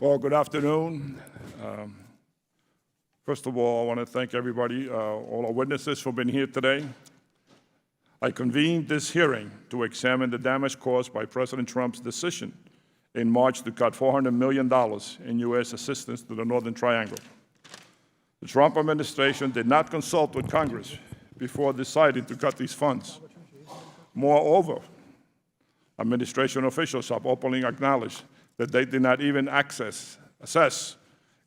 Well, good afternoon. First of all, I want to thank everybody, all our witnesses for being here today. I convened this hearing to examine the damage caused by President Trump's decision in March to cut $400 million in U.S. assistance to the Northern Triangle. The Trump administration did not consult with Congress before deciding to cut these funds. Moreover, administration officials have openly acknowledged that they did not even assess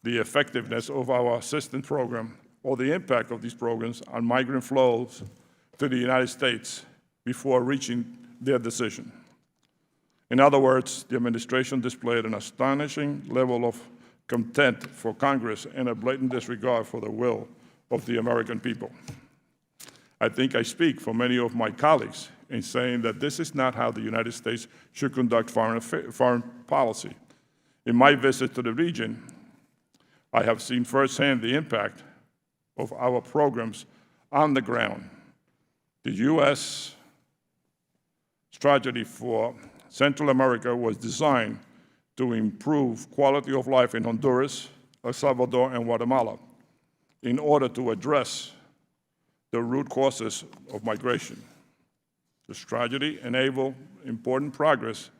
the effectiveness of our assistance program or the impact of these programs on migrant flows to the United States before reaching their decision. In other words, the administration displayed an astonishing level of contempt for Congress and a blatant disregard for the will of the American people. I think I speak for many of my colleagues in saying that this is not how the United States should conduct foreign policy. In my visit to the region, I have seen firsthand the impact of our programs on the ground. The U.S. strategy for Central America was designed to improve quality of life in Honduras, El Salvador, and Guatemala in order to address the root causes of migration. The strategy enabled important progress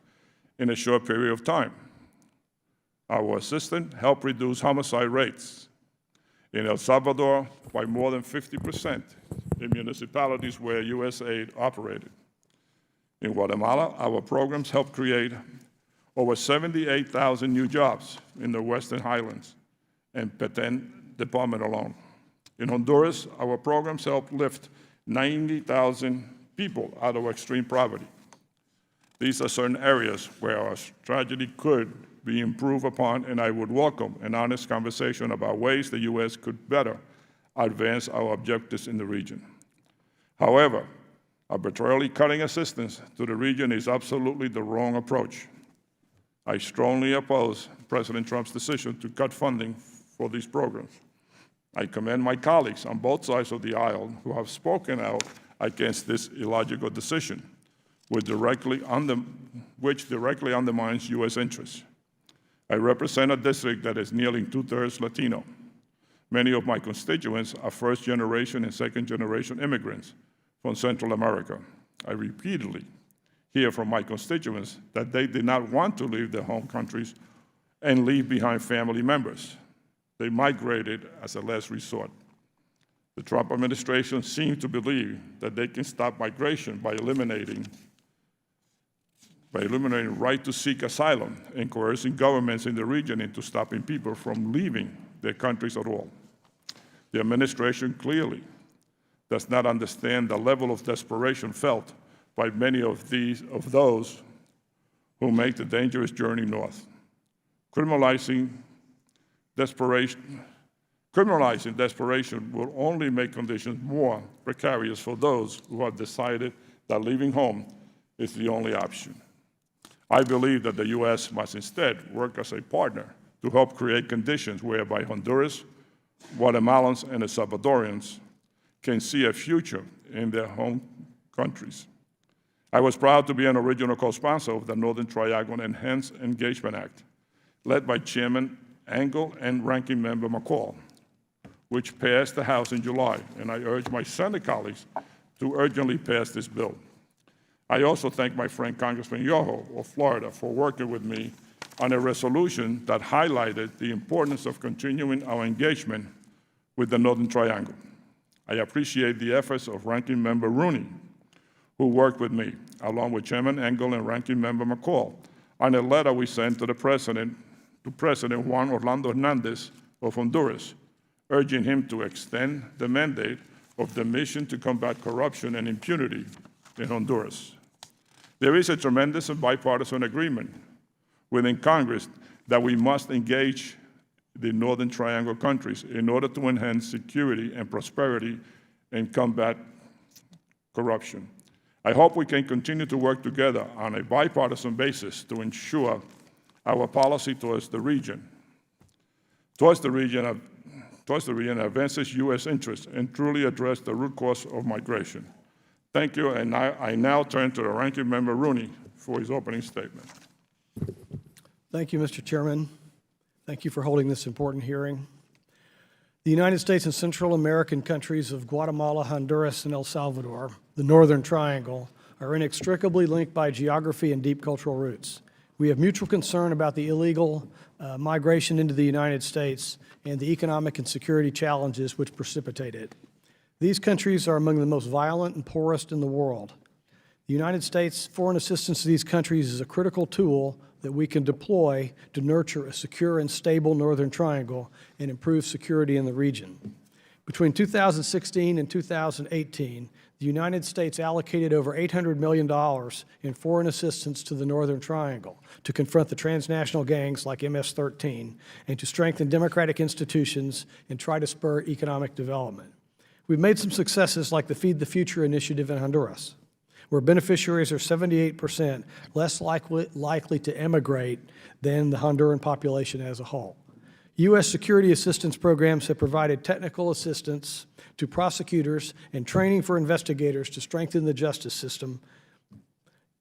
in a short period of time. Our assistance helped reduce homicide rates in El Salvador by more than 50% in municipalities where U.S. aid operated. In Guatemala, our programs helped create over 78,000 new jobs in the Western Highlands and Petén Department alone. In Honduras, our programs helped lift 90,000 people out of extreme poverty. These are certain areas where our strategy could be improved upon, and I would welcome an honest conversation about ways the U.S. could better advance our objectives in the region. However, arbitrarily cutting assistance to the region is absolutely the wrong approach. I strongly oppose President Trump's decision to cut funding for these programs. I commend my colleagues on both sides of the aisle who have spoken out against this illogical decision, which directly undermines U.S. interests. I represent a district that is nearly two-thirds Latino. Many of my constituents are first-generation and second-generation immigrants from Central America. I repeatedly hear from my constituents that they did not want to leave their home countries and leave behind family members. They migrated as a last resort. The Trump administration seems to believe that they can stop migration by eliminating right to seek asylum and coercing governments in the region into stopping people from leaving their countries at all. The administration clearly does not understand the level of desperation felt by many of those who make the dangerous journey north. Criminalizing desperation will only make conditions more precarious for those who have decided that leaving home is the only option. I believe that the U.S. must instead work as a partner to help create conditions whereby Honduras, Guatemalans, and El Salvadorians can see a future in their home countries. I was proud to be an original co-sponsor of the Northern Triangle Enhanced Engagement Act, led by Chairman Engel and Ranking Member McCall, which passed the House in July, and I urge my Senate colleagues to urgently pass this bill. I also thank my friend Congressman Yoho of Florida for working with me on a resolution that highlighted the importance of continuing our engagement with the Northern Triangle. I appreciate the efforts of Ranking Member Rooney, who worked with me, along with Chairman Engel and Ranking Member McCall, on a letter we sent to President Juan Orlando Hernandez of Honduras, urging him to extend the mandate of the mission to combat corruption and impunity in Honduras. There is a tremendous and bipartisan agreement within Congress that we must engage the Northern Triangle countries in order to enhance security and prosperity and combat corruption. I hope we can continue to work together on a bipartisan basis to ensure our policy towards the region advances U.S. interests and truly address the root cause of migration. Thank you, and I now turn to the Ranking Member Rooney for his opening statement. Thank you, Mr. Chairman. Thank you for holding this important hearing. The United States and Central American countries of Guatemala, Honduras, and El Salvador, the Northern Triangle, are inextricably linked by geography and deep cultural roots. We have mutual concern about the illegal migration into the United States and the economic and security challenges which precipitate it. These countries are among the most violent and poorest in the world. The United States' foreign assistance to these countries is a critical tool that we can deploy to nurture a secure and stable Northern Triangle and improve security in the region. Between 2016 and 2018, the United States allocated over $800 million in foreign assistance to the Northern Triangle to confront the transnational gangs like MS-13 and to strengthen democratic institutions and try to spur economic development. We've made some successes like the Feed the Future initiative in Honduras, where beneficiaries are 78% less likely to emigrate than the Honduran population as a whole. U.S. security assistance programs have provided technical assistance to prosecutors and training for investigators to strengthen the justice system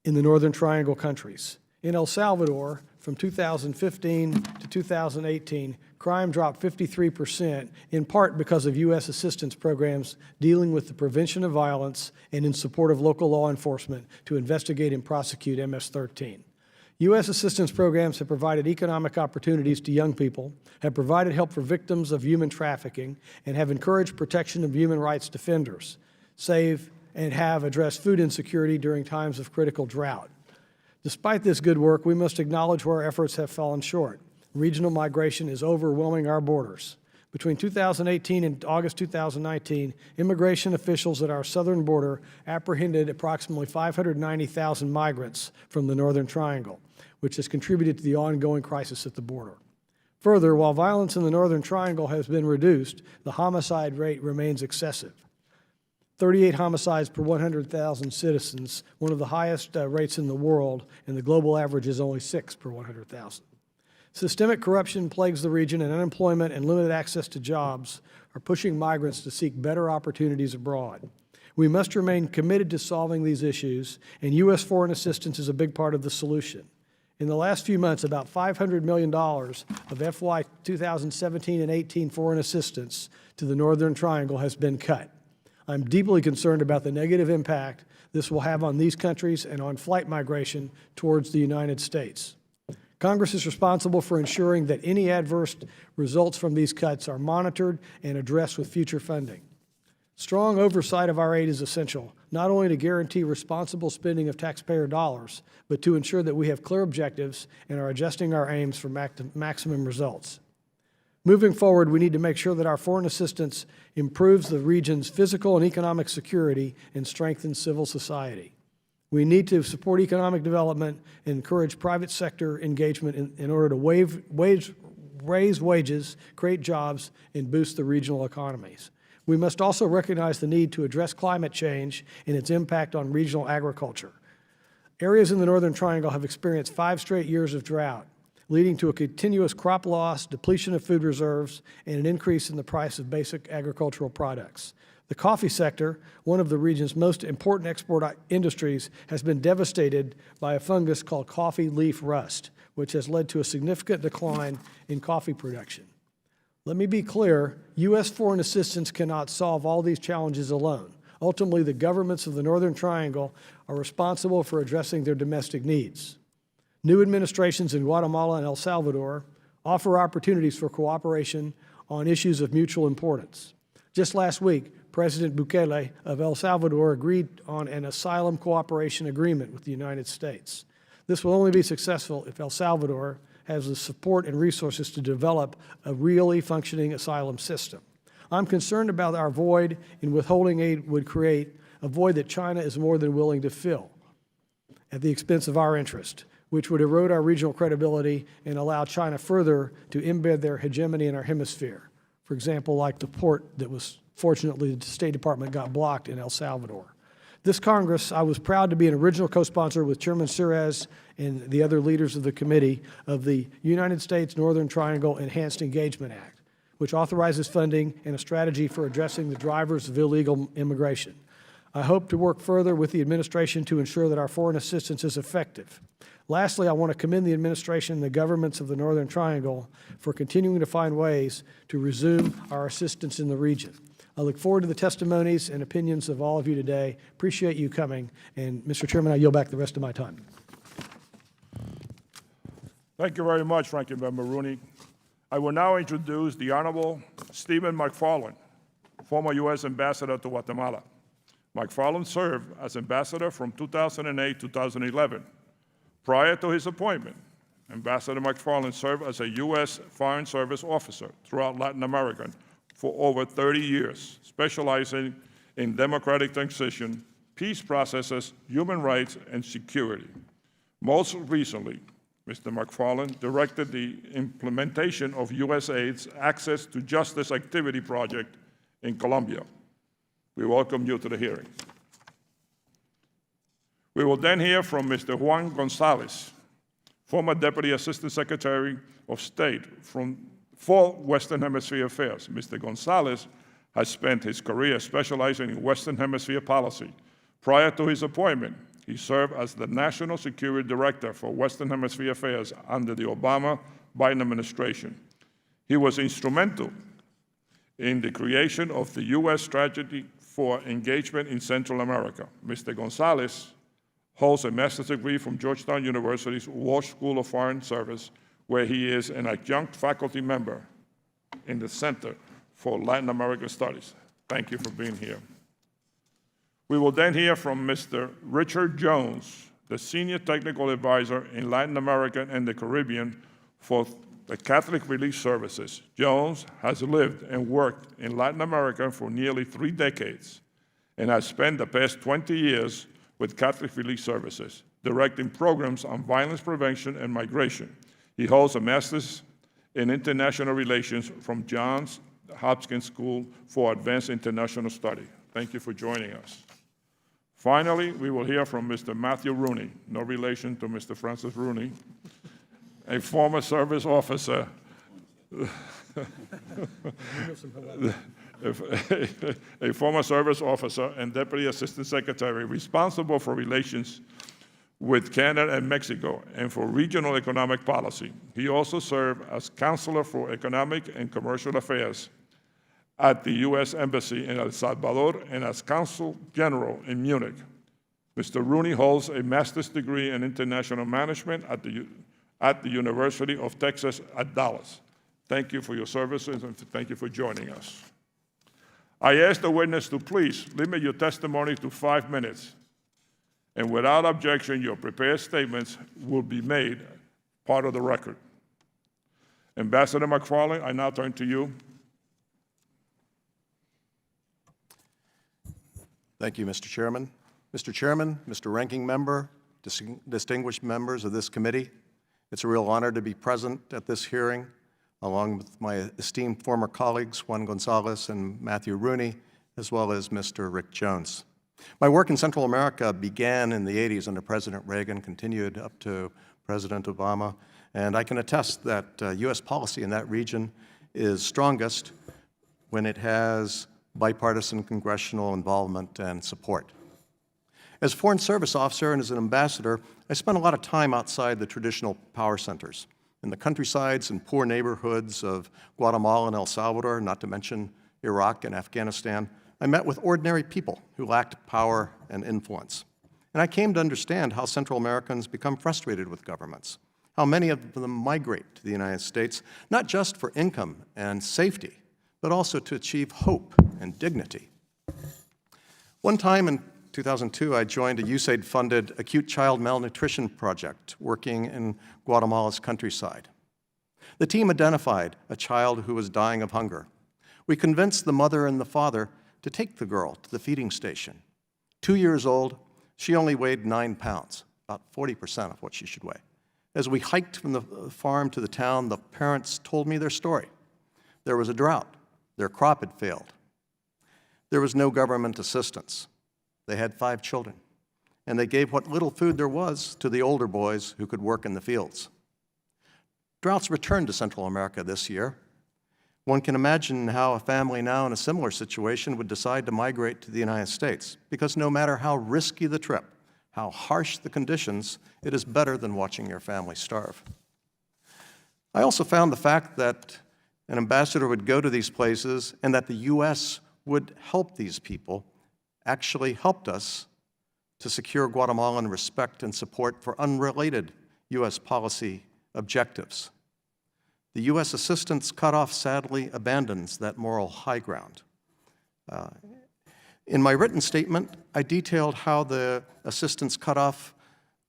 in the Northern Triangle countries. In El Salvador, from 2015 to 2018, crime dropped 53%, in part because of U.S. assistance programs dealing with the prevention of violence and in support of local law enforcement to investigate and prosecute MS-13. U.S. assistance programs have provided economic opportunities to young people, have provided help for victims of human trafficking, and have encouraged protection of human rights defenders, and have addressed food insecurity during times of critical drought. Despite this good work, we must acknowledge where our efforts have fallen short. Regional migration is overwhelming our borders. Between 2018 and August 2019, immigration officials at our southern border apprehended approximately 590,000 migrants from the Northern Triangle, which has contributed to the ongoing crisis at the border. Further, while violence in the Northern Triangle has been reduced, the homicide rate remains excessive. 38 homicides per 100,000 citizens, one of the highest rates in the world, and the global average is only 6 per 100,000. Systemic corruption plagues the region, and unemployment and limited access to jobs are pushing migrants to seek better opportunities abroad. We must remain committed to solving these issues, and U.S. foreign assistance is a big part of the solution. In the last few months, about $500 million of FY 2017 and 18 foreign assistance to the Northern Triangle has been cut. I'm deeply concerned about the negative impact this will have on these countries and on flight migration towards the United States. Congress is responsible for ensuring that any adverse results from these cuts are monitored and addressed with future funding. Strong oversight of our aid is essential, not only to guarantee responsible spending of taxpayer dollars, but to ensure that we have clear objectives and are adjusting our aims for maximum results. Moving forward, we need to make sure that our foreign assistance improves the region's physical and economic security and strengthens civil society. We need to support economic development and encourage private sector engagement in order to raise wages, create jobs, and boost the regional economies. We must also recognize the need to address climate change and its impact on regional agriculture. Areas in the Northern Triangle have experienced 5 straight years of drought, leading to a continuous crop loss, depletion of food reserves, and an increase in the price of basic agricultural products. The coffee sector, one of the region's most important export industries, has been devastated by a fungus called coffee leaf rust, which has led to a significant decline in coffee production. Let me be clear, U.S. foreign assistance cannot solve all these challenges alone. Ultimately, the governments of the Northern Triangle are responsible for addressing their domestic needs. New administrations in Guatemala and El Salvador offer opportunities for cooperation on issues of mutual importance. Just last week, President Bukele of El Salvador agreed on an asylum cooperation agreement with the United States. This will only be successful if El Salvador has the support and resources to develop a really functioning asylum system. I'm concerned about our void in withholding aid would create a void that China is more than willing to fill at the expense of our interest, which would erode our regional credibility and allow China further to embed their hegemony in our hemisphere. For example, like the port that was, fortunately, the State Department got blocked in El Salvador. This Congress, I was proud to be an original co-sponsor with Chairman Suarez and the other leaders of the committee of the United States Northern Triangle Enhanced Engagement Act, which authorizes funding and a strategy for addressing the drivers of illegal immigration. I hope to work further with the administration to ensure that our foreign assistance is effective. Lastly, I want to commend the administration and the governments of the Northern Triangle for continuing to find ways to resume our assistance in the region. I look forward to the testimonies and opinions of all of you today. Appreciate you coming. And Mr. Chairman, I yield back the rest of my time. Thank you very much, Ranking Member Rooney. I will now introduce the Honorable Stephen McFarland, former U.S. Ambassador to Guatemala. McFarland served as ambassador from 2008 to 2011. Prior to his appointment, Ambassador McFarland served as a U.S. Foreign Service officer throughout Latin America for over 30 years, specializing in democratic transition, peace processes, human rights, and security. Most recently, Mr. McFarland directed the implementation of USAID's Access to Justice Activity Project in Colombia. We welcome you to the hearing. We will then hear from Mr. Juan Gonzalez, former Deputy Assistant Secretary of State for Western Hemisphere Affairs. Mr. Gonzalez has spent his career specializing in Western Hemisphere policy. Prior to his appointment, he served as the National Security Director for Western Hemisphere Affairs under the Obama-Biden administration. He was instrumental in the creation of the U.S. Strategy for Engagement in Central America. Mr. Gonzalez holds a master's degree from Georgetown University's Walsh School of Foreign Service, where he is an adjunct faculty member in the Center for Latin American Studies. Thank you for being here. We will then hear from Mr. Richard Jones, the Senior Technical Advisor in Latin America and the Caribbean for the Catholic Relief Services. Jones has lived and worked in Latin America for nearly 3 decades and has spent the past 20 years with Catholic Relief Services, directing programs on violence prevention and migration. He holds a master's in international relations from Johns Hopkins School for Advanced International Study. Thank you for joining us. Finally, we will hear from Mr. Matthew Rooney, no relation to Mr. Francis Rooney, a former service officer, a former service officer and Deputy Assistant Secretary responsible for relations with Canada and Mexico and for regional economic policy. He also served as Counselor for Economic and Commercial Affairs at the U.S. Embassy in El Salvador and as Consul General in Munich. Mr. Rooney holds a master's degree in international management at the University of Texas at Dallas. Thank you for your services and thank you for joining us. I ask the witness to please limit your testimony to 5 minutes, and without objection, your prepared statements will be made part of the record. Ambassador McFarland, I now turn to you. Thank you, Mr. Chairman. Mr. Chairman, Mr. Ranking Member, distinguished members of this committee, it's a real honor to be present at this hearing, along with my esteemed former colleagues, Juan Gonzalez and Matthew Rooney, as well as Mr. Rick Jones. My work in Central America began in the 80s under President Reagan, continued up to President Obama, and I can attest that U.S. policy in that region is strongest when it has bipartisan congressional involvement and support. As a Foreign Service officer and as an ambassador, I spent a lot of time outside the traditional power centers, in the countrysides and poor neighborhoods of Guatemala and El Salvador, not to mention Iraq and Afghanistan. I met with ordinary people who lacked power and influence. And I came to understand how Central Americans become frustrated with governments, how many of them migrate to the United States, not just for income and safety, but also to achieve hope and dignity. One time in 2002, I joined a USAID-funded acute child malnutrition project working in Guatemala's countryside. The team identified a child who was dying of hunger. We convinced the mother and the father to take the girl to the feeding station. 2 years old, she only weighed 9 pounds, about 40% of what she should weigh. As we hiked from the farm to the town, the parents told me their story. There was a drought. Their crop had failed. There was no government assistance. They had 5 children, and they gave what little food there was to the older boys who could work in the fields. Droughts returned to Central America this year. One can imagine how a family now in a similar situation would decide to migrate to the United States, because no matter how risky the trip, how harsh the conditions, it is better than watching your family starve. I also found the fact that an ambassador would go to these places and that the U.S. would help these people actually helped us to secure Guatemalan respect and support for unrelated U.S. policy objectives. The U.S. assistance cutoff sadly abandons that moral high ground. In my written statement, I detailed how the assistance cutoff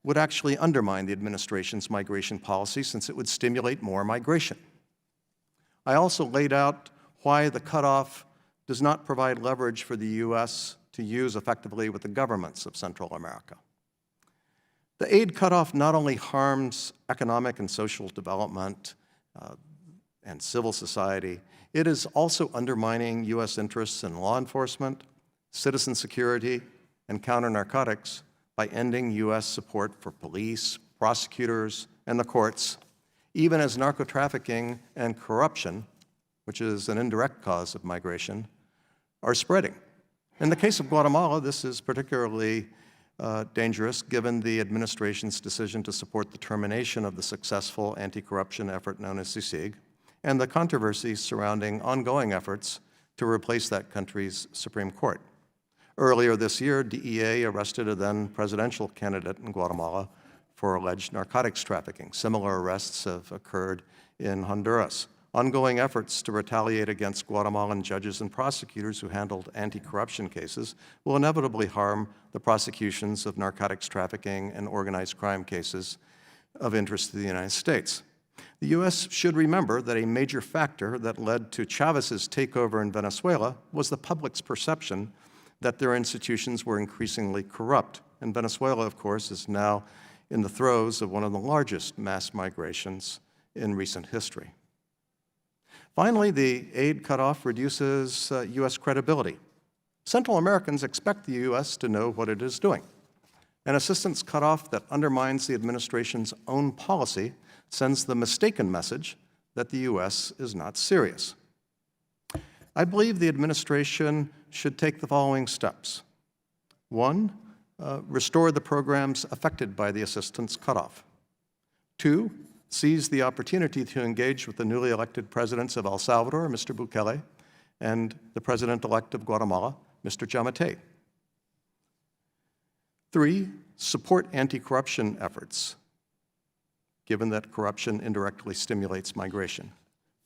would actually undermine the administration's migration policy, since it would stimulate more migration. I also laid out why the cutoff does not provide leverage for the U.S. to use effectively with the governments of Central America. The aid cutoff not only harms economic and social development and civil society, it is also undermining U.S. interests in law enforcement, citizen security, and counter-narcotics by ending U.S. support for police, prosecutors, and the courts, even as narco-trafficking and corruption, which is an indirect cause of migration, are spreading. In the case of Guatemala, this is particularly dangerous given the administration's decision to support the termination of the successful anti-corruption effort known as CICIG, and the controversies surrounding ongoing efforts to replace that country's Supreme Court. Earlier this year, DEA arrested a then presidential candidate in Guatemala for alleged narcotics trafficking. Similar arrests have occurred in Honduras. Ongoing efforts to retaliate against Guatemalan judges and prosecutors who handled anti-corruption cases will inevitably harm the prosecutions of narcotics trafficking and organized crime cases of interest to the United States. The U.S. should remember that a major factor that led to Chavez's takeover in Venezuela was the public's perception that their institutions were increasingly corrupt. And Venezuela, of course, is now in the throes of one of the largest mass migrations in recent history. Finally, the aid cutoff reduces U.S. credibility. Central Americans expect the U.S. to know what it is doing. An assistance cutoff that undermines the administration's own policy sends the mistaken message that the U.S. is not serious. I believe the administration should take the following steps. One, restore the programs affected by the assistance cutoff. Two, seize the opportunity to engage with the newly elected presidents of El Salvador, Mr. Bukele, and the president-elect of Guatemala, Mr. Giammattei. Three, support anti-corruption efforts, given that corruption indirectly stimulates migration.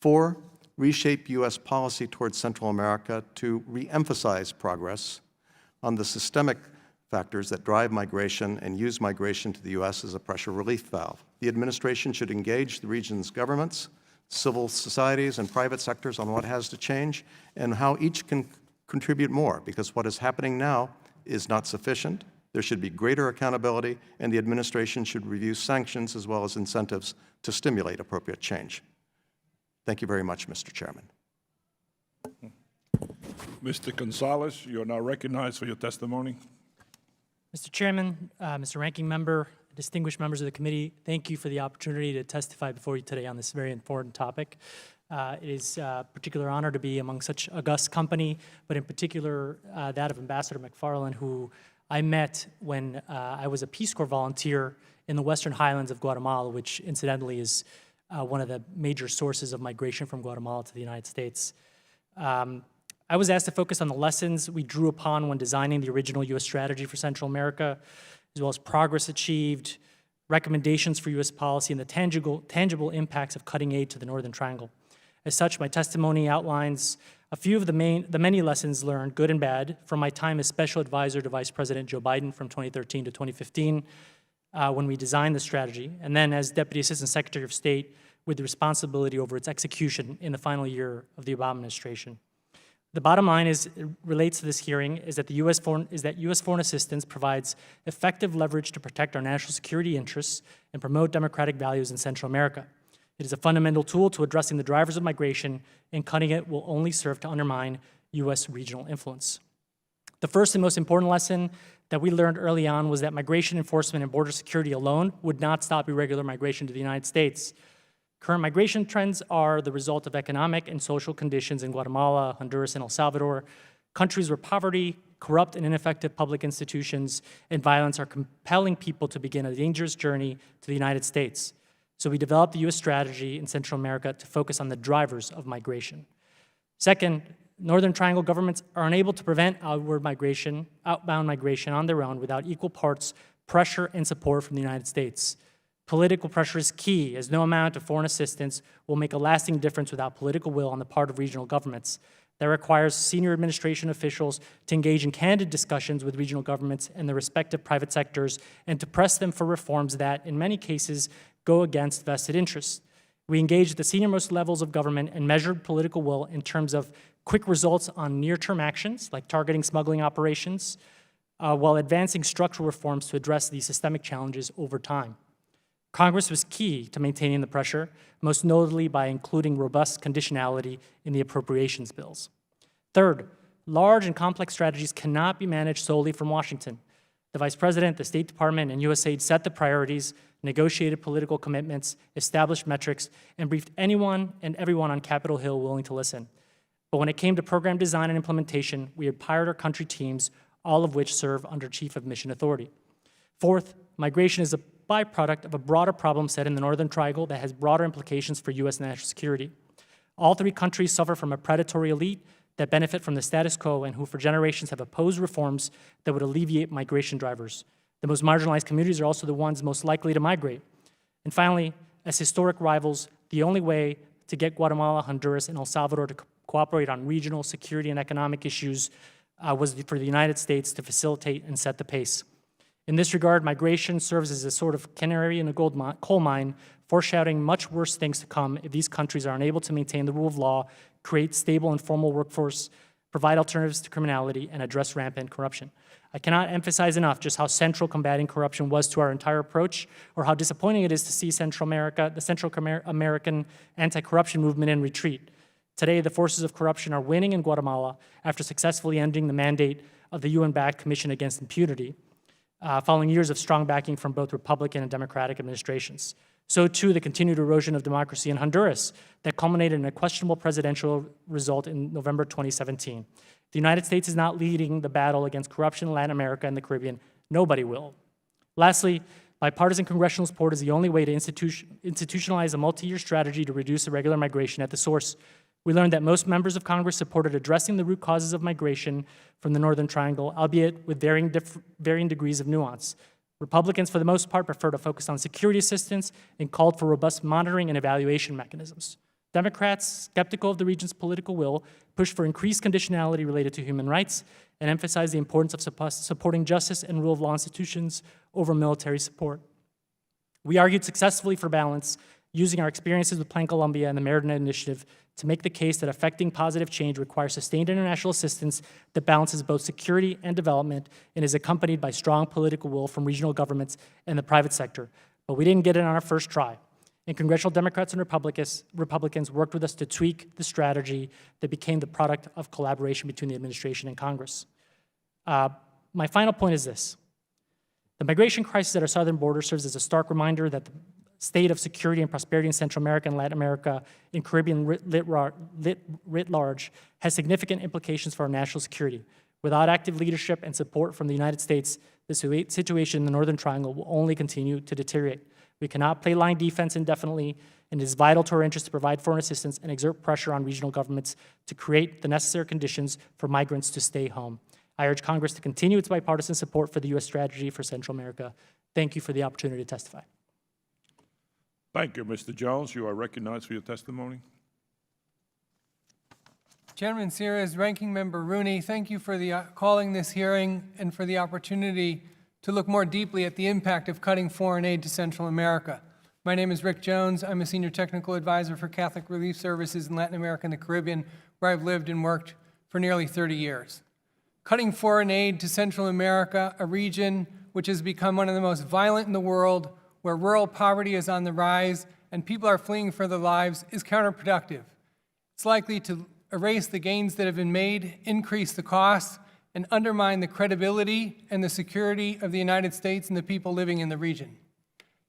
Four, reshape U.S. policy towards Central America to re-emphasize progress on the systemic factors that drive migration and use migration to the U.S. as a pressure relief valve. The administration should engage the region's governments, civil societies, and private sectors on what has to change and how each can contribute more, because what is happening now is not sufficient. There should be greater accountability, and the administration should review sanctions as well as incentives to stimulate appropriate change. Thank you very much, Mr. Chairman. Mr. Gonzalez, you are now recognized for your testimony. Mr. Chairman, Mr. Ranking Member, distinguished members of the committee, thank you for the opportunity to testify before you today on this very important topic. It is a particular honor to be among such august company, but in particular that of Ambassador McFarland, who I met when I was a Peace Corps volunteer in the Western Highlands of Guatemala, which incidentally is one of the major sources of migration from Guatemala to the United States. I was asked to focus on the lessons we drew upon when designing the original U.S. strategy for Central America, as well as progress achieved, recommendations for U.S. policy, and the tangible impacts of cutting aid to the Northern Triangle. As such, my testimony outlines a few of the many lessons learned, good and bad, from my time as Special Advisor to Vice President Joe Biden from 2013 to 2015, when we designed the strategy, and then as Deputy Assistant Secretary of State with the responsibility over its execution in the final year of the Obama administration. The bottom line is, it relates to this hearing, is that U.S. foreign assistance provides effective leverage to protect our national security interests and promote democratic values in Central America. It is a fundamental tool to addressing the drivers of migration, and cutting it will only serve to undermine U.S. regional influence. The first and most important lesson that we learned early on was that migration enforcement and border security alone would not stop irregular migration to the United States. Current migration trends are the result of economic and social conditions in Guatemala, Honduras, and El Salvador, countries where poverty, corrupt and ineffective public institutions, and violence are compelling people to begin a dangerous journey to the United States. So we developed the U.S. strategy in Central America to focus on the drivers of migration. Second, Northern Triangle governments are unable to prevent outbound migration on their own without equal parts pressure and support from the United States. Political pressure is key, as no amount of foreign assistance will make a lasting difference without political will on the part of regional governments. That requires senior administration officials to engage in candid discussions with regional governments and the respective private sectors and to press them for reforms that, in many cases, go against vested interests. We engaged at the senior-most levels of government and measured political will in terms of quick results on near-term actions, like targeting smuggling operations, while advancing structural reforms to address these systemic challenges over time. Congress was key to maintaining the pressure, most notably by including robust conditionality in the appropriations bills. Third, large and complex strategies cannot be managed solely from Washington. The Vice President, the State Department, and USAID set the priorities, negotiated political commitments, established metrics, and briefed anyone and everyone on Capitol Hill willing to listen. But when it came to program design and implementation, we had hired our country teams, all of which serve under Chief of Mission Authority. Fourth, migration is a byproduct of a broader problem set in the Northern Triangle that has broader implications for U.S. national security. All three countries suffer from a predatory elite that benefit from the status quo and who for generations have opposed reforms that would alleviate migration drivers. The most marginalized communities are also the ones most likely to migrate. And finally, as historic rivals, the only way to get Guatemala, Honduras, and El Salvador to cooperate on regional security and economic issues was for the United States to facilitate and set the pace. In this regard, migration serves as a sort of canary in a coal mine, foreshadowing much worse things to come if these countries are unable to maintain the rule of law, create stable and formal workforce, provide alternatives to criminality, and address rampant corruption. I cannot emphasize enough just how central combating corruption was to our entire approach, or how disappointing it is to see the Central American anti-corruption movement in retreat. Today, the forces of corruption are winning in Guatemala after successfully ending the mandate of the UN-backed Commission Against Impunity, following years of strong backing from both Republican and Democratic administrations. So too, the continued erosion of democracy in Honduras that culminated in a questionable presidential result in November 2017. The United States is not leading the battle against corruption in Latin America and the Caribbean. Nobody will. Lastly, bipartisan congressional support is the only way to institutionalize a multi-year strategy to reduce irregular migration at the source. We learned that most members of Congress supported addressing the root causes of migration from the Northern Triangle, albeit with varying degrees of nuance. Republicans, for the most part, prefer to focus on security assistance and called for robust monitoring and evaluation mechanisms. Democrats, skeptical of the region's political will, pushed for increased conditionality related to human rights and emphasized the importance of supporting justice and rule of law institutions over military support. We argued successfully for balance, using our experiences with Plan Colombia and the Merida Initiative to make the case that effecting positive change requires sustained international assistance that balances both security and development and is accompanied by strong political will from regional governments and the private sector. But we didn't get it on our first try. And congressional Democrats and Republicans worked with us to tweak the strategy that became the product of collaboration between the administration and Congress. My final point is this. The migration crisis at our southern border serves as a stark reminder that the state of security and prosperity in Central America and Latin America and Caribbean writ large has significant implications for our national security. Without active leadership and support from the United States, the situation in the Northern Triangle will only continue to deteriorate. We cannot play line defense indefinitely, and it is vital to our interest to provide foreign assistance and exert pressure on regional governments to create the necessary conditions for migrants to stay home. I urge Congress to continue its bipartisan support for the U.S. strategy for Central America. Thank you for the opportunity to testify. Thank you, Mr. Jones. You are recognized for your testimony. Chairman Sires, Ranking Member Rooney, thank you for calling this hearing and for the opportunity to look more deeply at the impact of cutting foreign aid to Central America. My name is Rick Jones. I'm a Senior Technical Advisor for Catholic Relief Services in Latin America and the Caribbean, where I've lived and worked for nearly 30 years. Cutting foreign aid to Central America, a region which has become one of the most violent in the world, where rural poverty is on the rise and people are fleeing for their lives, is counterproductive. It's likely to erase the gains that have been made, increase the costs, and undermine the credibility and the security of the United States and the people living in the region.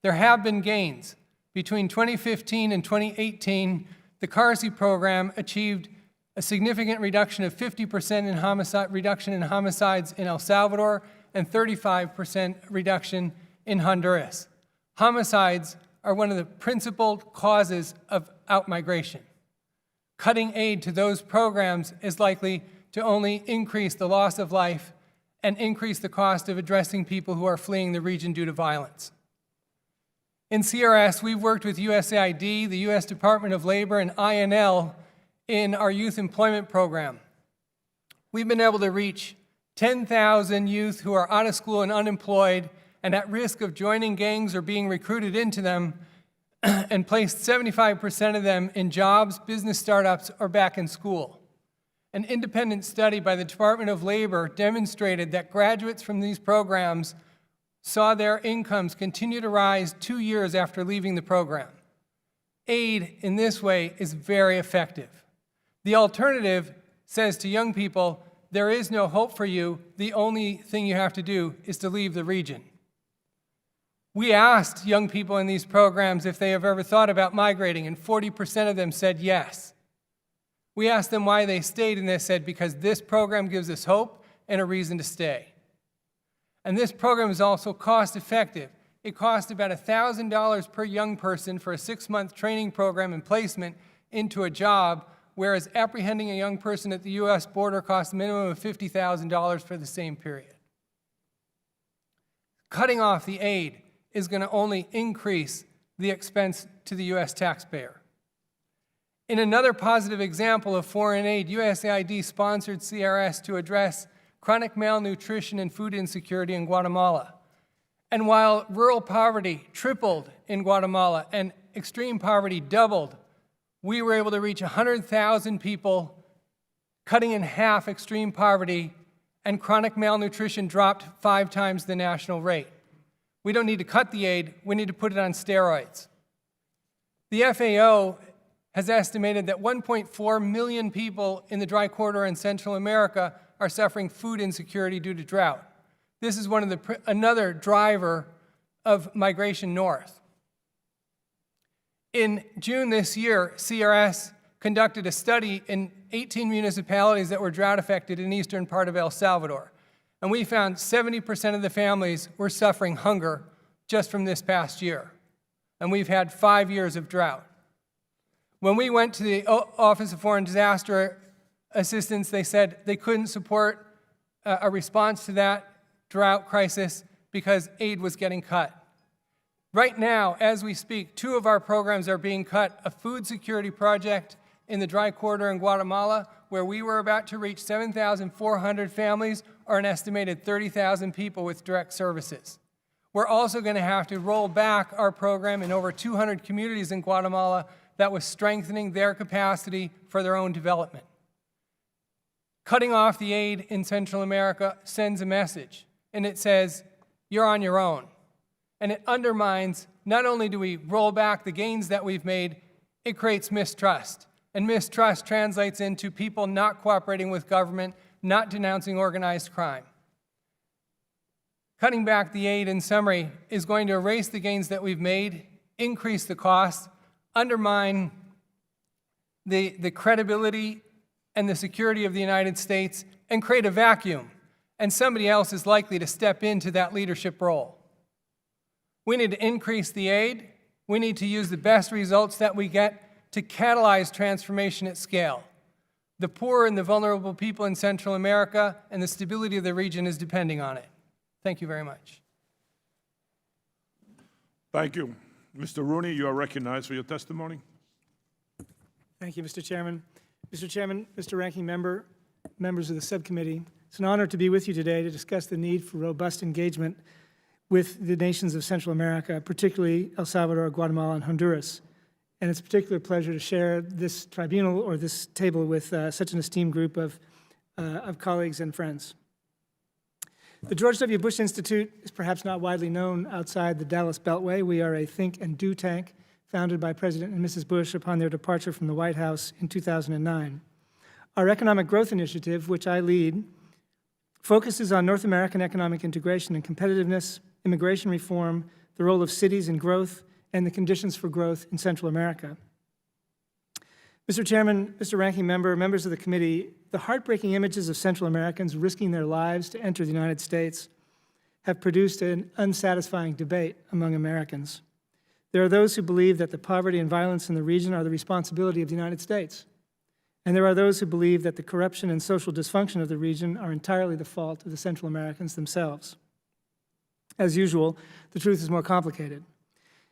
There have been gains Between 2015 and 2018, the CARSI program achieved a significant reduction of 50% in homicides in El Salvador and 35% reduction in Honduras. Homicides are one of the principal causes of outmigration. Cutting aid to those programs is likely to only increase the loss of life and increase the cost of addressing people who are fleeing the region due to violence. In CRS, we've worked with USAID, the U.S. Department of Labor, and INL in our youth employment program. We've been able to reach 10,000 youth who are out of school and unemployed and at risk of joining gangs or being recruited into them, and placed 75% of them in jobs, business startups, or back in school. An independent study by the Department of Labor demonstrated that graduates from these programs saw their incomes continue to rise 2 years after leaving the program. Aid in this way is very effective. The alternative says to young people, there is no hope for you. The only thing you have to do is to leave the region. We asked young people in these programs if they have ever thought about migrating, and 40% of them said yes. We asked them why they stayed, and they said, because this program gives us hope and a reason to stay. And this program is also cost-effective. It costs about $1,000 per young person for a 6-month training program and placement into a job, whereas apprehending a young person at the U.S. border costs a minimum of $50,000 for the same period. Cutting off the aid is going to only increase the expense to the U.S. taxpayer. In another positive example of foreign aid, USAID sponsored CRS to address chronic malnutrition and food insecurity in Guatemala. And while rural poverty tripled in Guatemala and extreme poverty doubled, we were able to reach 100,000 people, cutting in half extreme poverty, and chronic malnutrition dropped 5 times the national rate. We don't need to cut the aid, we need to put it on steroids. The FAO has estimated that 1.4 million people in the dry corridor in Central America are suffering food insecurity due to drought. This is another driver of migration north. In June this year, CRS conducted a study in 18 municipalities that were drought affected in the eastern part of El Salvador. And we found 70% of the families were suffering hunger just from this past year. And we've had 5 years of drought. When we went to the Office of Foreign Disaster Assistance, they said they couldn't support a response to that drought crisis because aid was getting cut. Right now, as we speak, 2 of our programs are being cut. A food security project in the dry corridor in Guatemala, where we were about to reach 7,400 families, or an estimated 30,000 people with direct services. We're also going to have to roll back our program in over 200 communities in Guatemala that was strengthening their capacity for their own development. Cutting off the aid in Central America sends a message, and it says, you're on your own. And it undermines, not only do we roll back the gains that we've made, it creates mistrust. And mistrust translates into people not cooperating with government, not denouncing organized crime. Cutting back the aid, in summary, is going to erase the gains that we've made, increase the costs, undermine the credibility and the security of the United States, and create a vacuum. And somebody else is likely to step into that leadership role. We need to increase the aid. We need to use the best results that we get to catalyze transformation at scale. The poor and the vulnerable people in Central America and the stability of the region is depending on it. Thank you very much. Thank you. Mr. Rooney, you are recognized for your testimony. Thank you, Mr. Chairman. Mr. Chairman, Mr. Ranking Member, members of the subcommittee, it's an honor to be with you today to discuss the need for robust engagement with the nations of Central America, particularly El Salvador, Guatemala, and Honduras. And it's a particular pleasure to share this tribunal or this table with such an esteemed group of colleagues and friends. The George W. Bush Institute is perhaps not widely known outside the Dallas Beltway. We are a think and do tank founded by President and Mrs. Bush upon their departure from the White House in 2009. Our economic growth initiative, which I lead, focuses on North American economic integration and competitiveness, immigration reform, the role of cities in growth, and the conditions for growth in Central America. Mr. Chairman, Mr. Ranking Member, members of the committee, the heartbreaking images of Central Americans risking their lives to enter the United States have produced an unsatisfying debate among Americans. There are those who believe that the poverty and violence in the region are the responsibility of the United States. And there are those who believe that the corruption and social dysfunction of the region are entirely the fault of the Central Americans themselves. As usual, the truth is more complicated.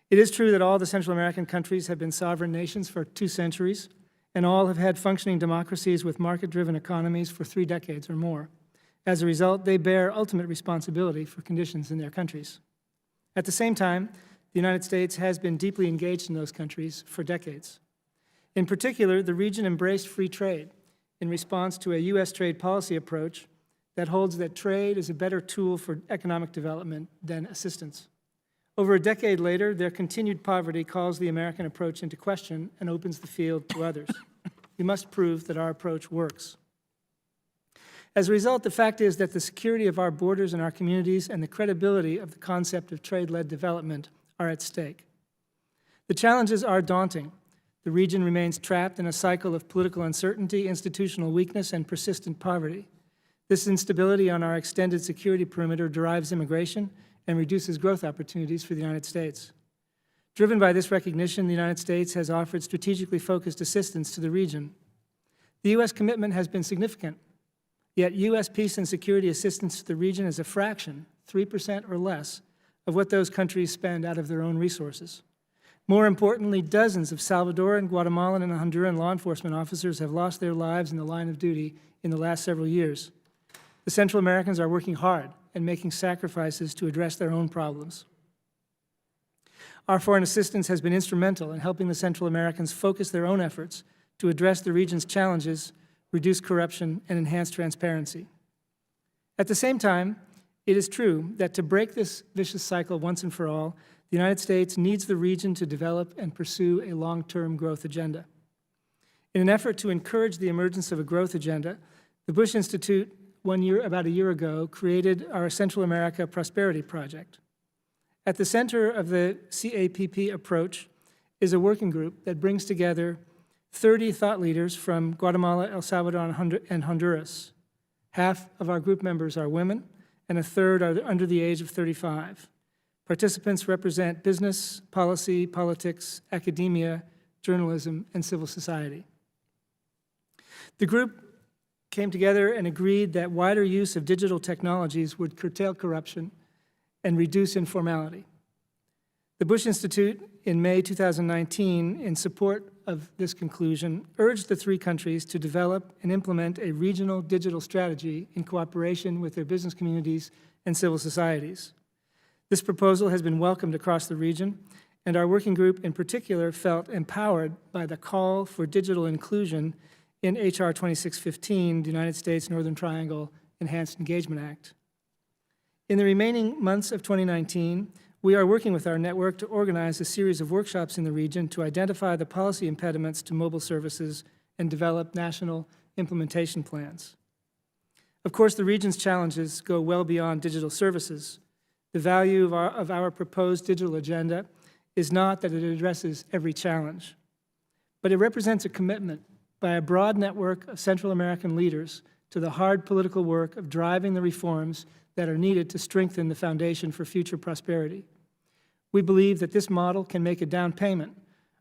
It is true that all the Central American countries have been sovereign nations for 2 centuries, and all have had functioning democracies with market-driven economies for 3 decades or more. As a result, they bear ultimate responsibility for conditions in their countries. At the same time, the United States has been deeply engaged in those countries for decades. In particular, the region embraced free trade in response to a U.S. trade policy approach that holds that trade is a better tool for economic development than assistance. Over a decade later, their continued poverty calls the American approach into question and opens the field to others. We must prove that our approach works. As a result, the fact is that the security of our borders and our communities and the credibility of the concept of trade-led development are at stake. The challenges are daunting. The region remains trapped in a cycle of political uncertainty, institutional weakness, and persistent poverty. This instability on our extended security perimeter derives immigration and reduces growth opportunities for the United States. Driven by this recognition, the United States has offered strategically focused assistance to the region. The U.S. commitment has been significant, yet U.S. peace and security assistance to the region is a fraction, 3% or less, of what those countries spend out of their own resources. More importantly, dozens of Salvadoran, Guatemalan, and Honduran law enforcement officers have lost their lives in the line of duty in the last several years. The Central Americans are working hard and making sacrifices to address their own problems. Our foreign assistance has been instrumental in helping the Central Americans focus their own efforts to address the region's challenges, reduce corruption, and enhance transparency. At the same time, it is true that to break this vicious cycle once and for all, the United States needs the region to develop and pursue a long-term growth agenda. In an effort to encourage the emergence of a growth agenda, the Bush Institute, about a year ago, created our Central America Prosperity Project. At the center of the CAPP approach is a working group that brings together 30 thought leaders from Guatemala, El Salvador, and Honduras. Half of our group members are women, and a third are under the age of 35. Participants represent business, policy, politics, academia, journalism, and civil society. The group came together and agreed that wider use of digital technologies would curtail corruption and reduce informality. The Bush Institute, in May 2019, in support of this conclusion, urged the 3 countries to develop and implement a regional digital strategy in cooperation with their business communities and civil societies. This proposal has been welcomed across the region, and our working group in particular felt empowered by the call for digital inclusion in H.R. 2615, the United States Northern Triangle Enhanced Engagement Act. In the remaining months of 2019, we are working with our network to organize a series of workshops in the region to identify the policy impediments to mobile services and develop national implementation plans. Of course, the region's challenges go well beyond digital services. The value of our proposed digital agenda is not that it addresses every challenge, but it represents a commitment by a broad network of Central American leaders to the hard political work of driving the reforms that are needed to strengthen the foundation for future prosperity. We believe that this model can make a down payment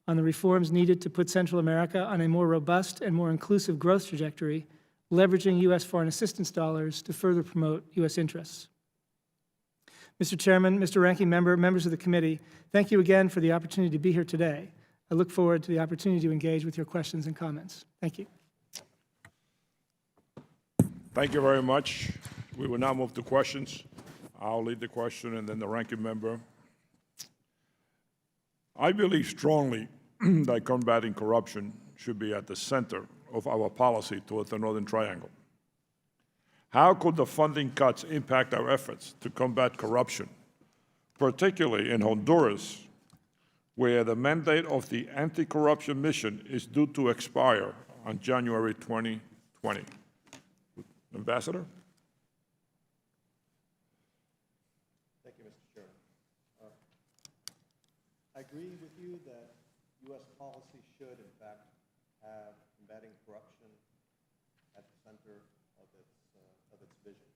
on the reforms needed to put Central America on a more robust and more inclusive growth trajectory, leveraging U.S. foreign assistance dollars to further promote U.S. interests. Mr. Chairman, Mr. Ranking Member, members of the committee, thank you again for the opportunity to be here today. I look forward to the opportunity to engage with your questions and comments. Thank you. Thank you very much. We will now move to questions. I'll lead the question and then the ranking member. I believe strongly that combating corruption should be at the center of our policy towards the Northern Triangle. How could the funding cuts impact our efforts to combat corruption, particularly in Honduras, where the mandate of the anti-corruption mission is due to expire on January 2020? Ambassador? Thank you, Mr. Chairman. I agree with you that U.S. policy should, in fact, have combating corruption at the center of its vision.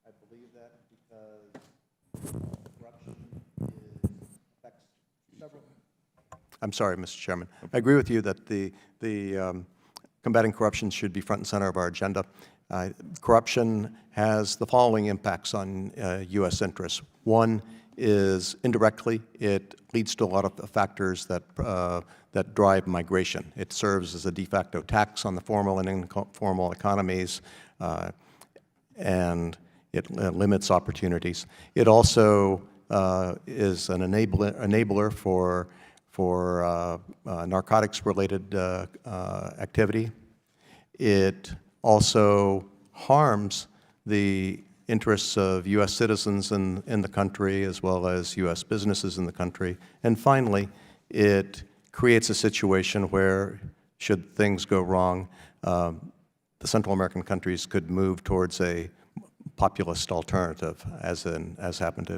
I believe that because corruption affects several. I'm sorry, Mr. Chairman. I agree with you that the combating corruption should be front and center of our agenda. Corruption has the following impacts on U.S. interests. One is indirectly, it leads to a lot of factors that drive migration. It serves as a de facto tax on the formal and informal economies, and it limits opportunities. It also is an enabler for narcotics-related activity. It also harms the interests of U.S. citizens in the country as well as U.S. businesses in the country. And finally, it creates a situation where, should things go wrong, the Central American countries could move towards a populist alternative, as happened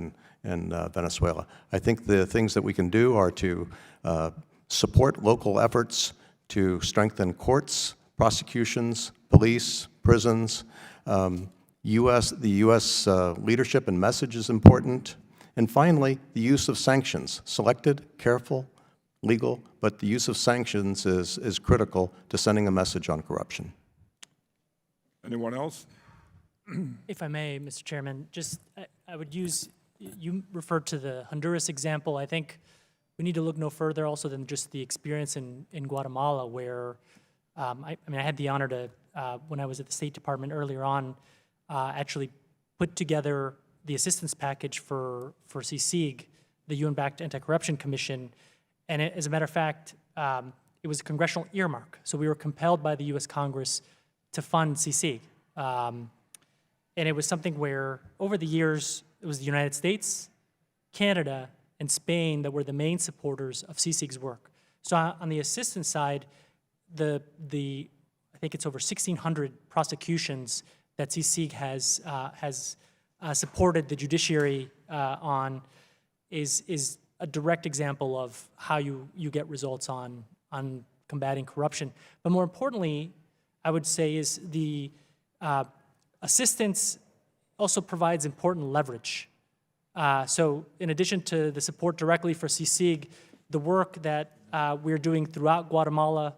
in Venezuela. I think the things that we can do are to support local efforts to strengthen courts, prosecutions, police, prisons. The U.S. leadership and message is important. And finally, the use of sanctions, selected, careful, legal, but the use of sanctions is critical to sending a message on corruption. Anyone else? If I may, Mr. Chairman, just I would use, you referred to the Honduras example. I think we need to look no further also than just the experience in Guatemala, where I had the honor to, when I was at the State Department earlier on, actually put together the assistance package for CSIG, the UN-backed Anti-Corruption Commission. And as a matter of fact, it was a congressional earmark. So we were compelled by the U.S. Congress to fund CSIG. And it was something where, over the years, it was the United States, Canada, and Spain that were the main supporters of CSIG's work. So on the assistance side, I think it's over 1,600 prosecutions that CSIG has supported the judiciary on is a direct example of how you get results on combating corruption. But more importantly, I would say is the assistance also provides important leverage. So in addition to the support directly for CSIG, the work that we're doing throughout Guatemala,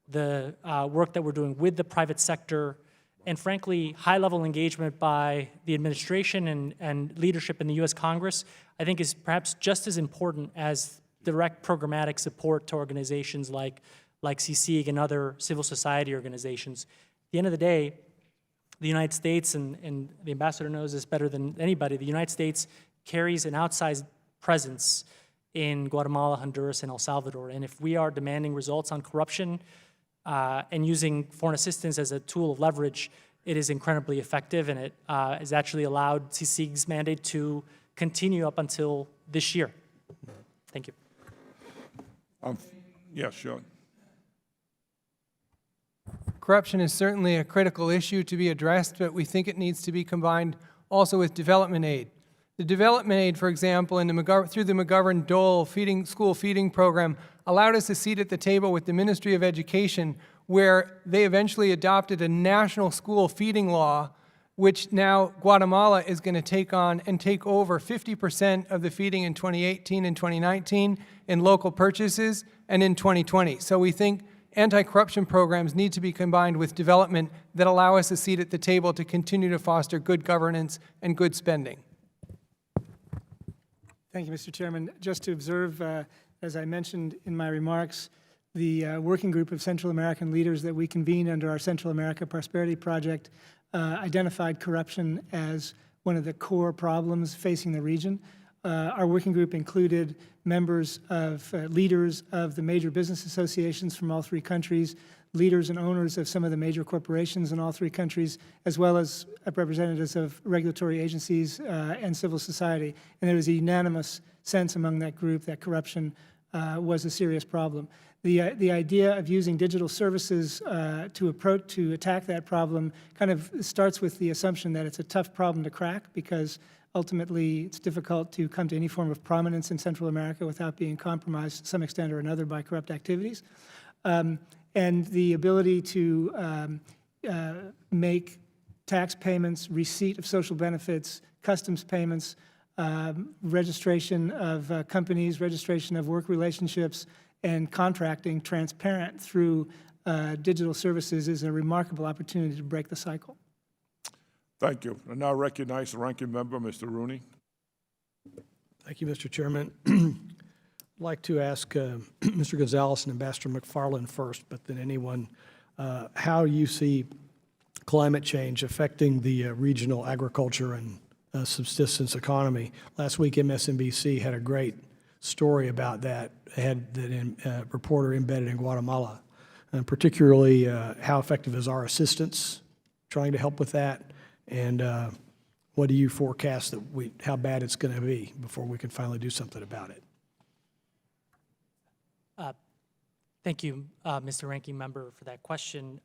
the work that we're doing with the private sector, and frankly, high-level engagement by the administration and leadership in the U.S. Congress, I think is perhaps just as important as direct programmatic support to organizations like CSIG and other civil society organizations. At the end of the day, the United States, and the ambassador knows this better than anybody, the United States carries an outsized presence in Guatemala, Honduras, and El Salvador. And if we are demanding results on corruption and using foreign assistance as a tool of leverage, it is incredibly effective, and it has actually allowed CSIG's mandate to continue up until this year. Thank you. Yeah, sure. Corruption is certainly a critical issue to be addressed, but we think it needs to be combined also with development aid. The development aid, for example, through the McGovern-Dole school feeding program, allowed us a seat at the table with the Ministry of Education, where they eventually adopted a national school feeding law, which now Guatemala is going to take on and take over 50% of the feeding in 2018 and 2019 in local purchases and in 2020. So we think anti-corruption programs need to be combined with development that allow us a seat at the table to continue to foster good governance and good spending. Thank you, Mr. Chairman. Just to observe, as I mentioned in my remarks, the working group of Central American leaders that we convened under our Central America Prosperity Project identified corruption as one of the core problems facing the region. Our working group included members of leaders of the major business associations from all three countries, leaders and owners of some of the major corporations in all three countries, as well as representatives of regulatory agencies and civil society. And there was a unanimous sense among that group that corruption was a serious problem. The idea of using digital services to attack that problem kind of starts with the assumption that it's a tough problem to crack, because ultimately it's difficult to come to any form of prominence in Central America without being compromised to some extent or another by corrupt activities. And the ability to make tax payments, receipt of social benefits, customs payments, registration of companies, registration of work relationships, and contracting transparent through digital services is a remarkable opportunity to break the cycle. Thank you. I now recognize the ranking member, Mr. Rooney. Thank you, Mr. Chairman. I'd like to ask Mr. Gonzalez and Ambassador McFarland first, but then anyone, how you see climate change affecting the regional agriculture and subsistence economy. Last week, MSNBC had a great story about that. They had a reporter embedded in Guatemala, and particularly how effective is our assistance trying to help with that, and what do you forecast how bad it's going to be before we can finally do something about it? Thank you, Mr. Ranking Member, for that question.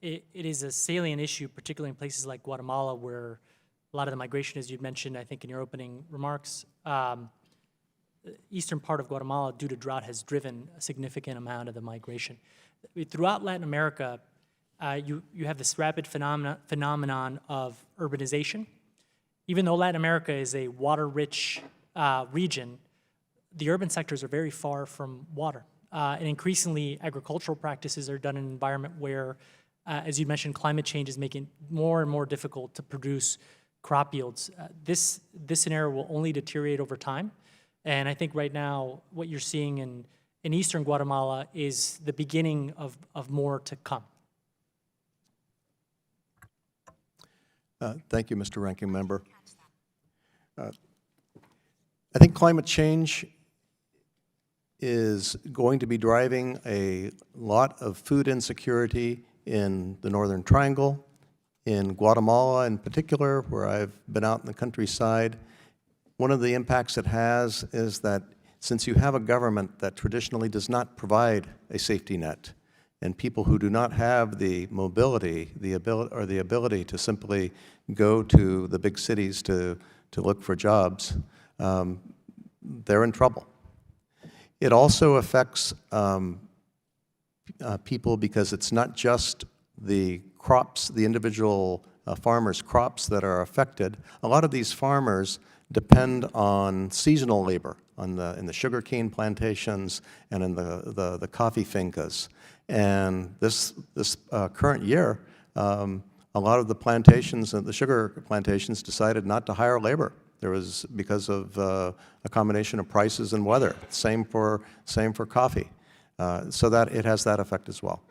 It is a salient issue, particularly in places like Guatemala, where a lot of the migration, as you mentioned, I think in your opening remarks, the eastern part of Guatemala, due to drought, has driven a significant amount of the migration. Throughout Latin America, you have this rapid phenomenon of urbanization. Even though Latin America is a water-rich region, the urban sectors are very far from water. And increasingly, agricultural practices are done in an environment where, as you mentioned, climate change is making it more and more difficult to produce crop yields. This scenario will only deteriorate over time. And I think right now, what you're seeing in eastern Guatemala is the beginning of more to come. Thank you, Mr. Ranking Member. I think climate change is going to be driving a lot of food insecurity in the Northern Triangle, in Guatemala in particular, where I've been out in the countryside. One of the impacts it has is that since you have a government that traditionally does not provide a safety net, and people who do not have the mobility, the ability to simply go to the big cities to look for jobs, they're in trouble. It also affects people because it's not just the crops, the individual farmers' crops that are affected. A lot of these farmers depend on seasonal labor in the sugarcane plantations and in the coffee fincas. And this current year, a lot of the plantations, the sugar plantations, decided not to hire labor. There was because of a combination of prices and weather. Same for coffee. So that it has that effect as well.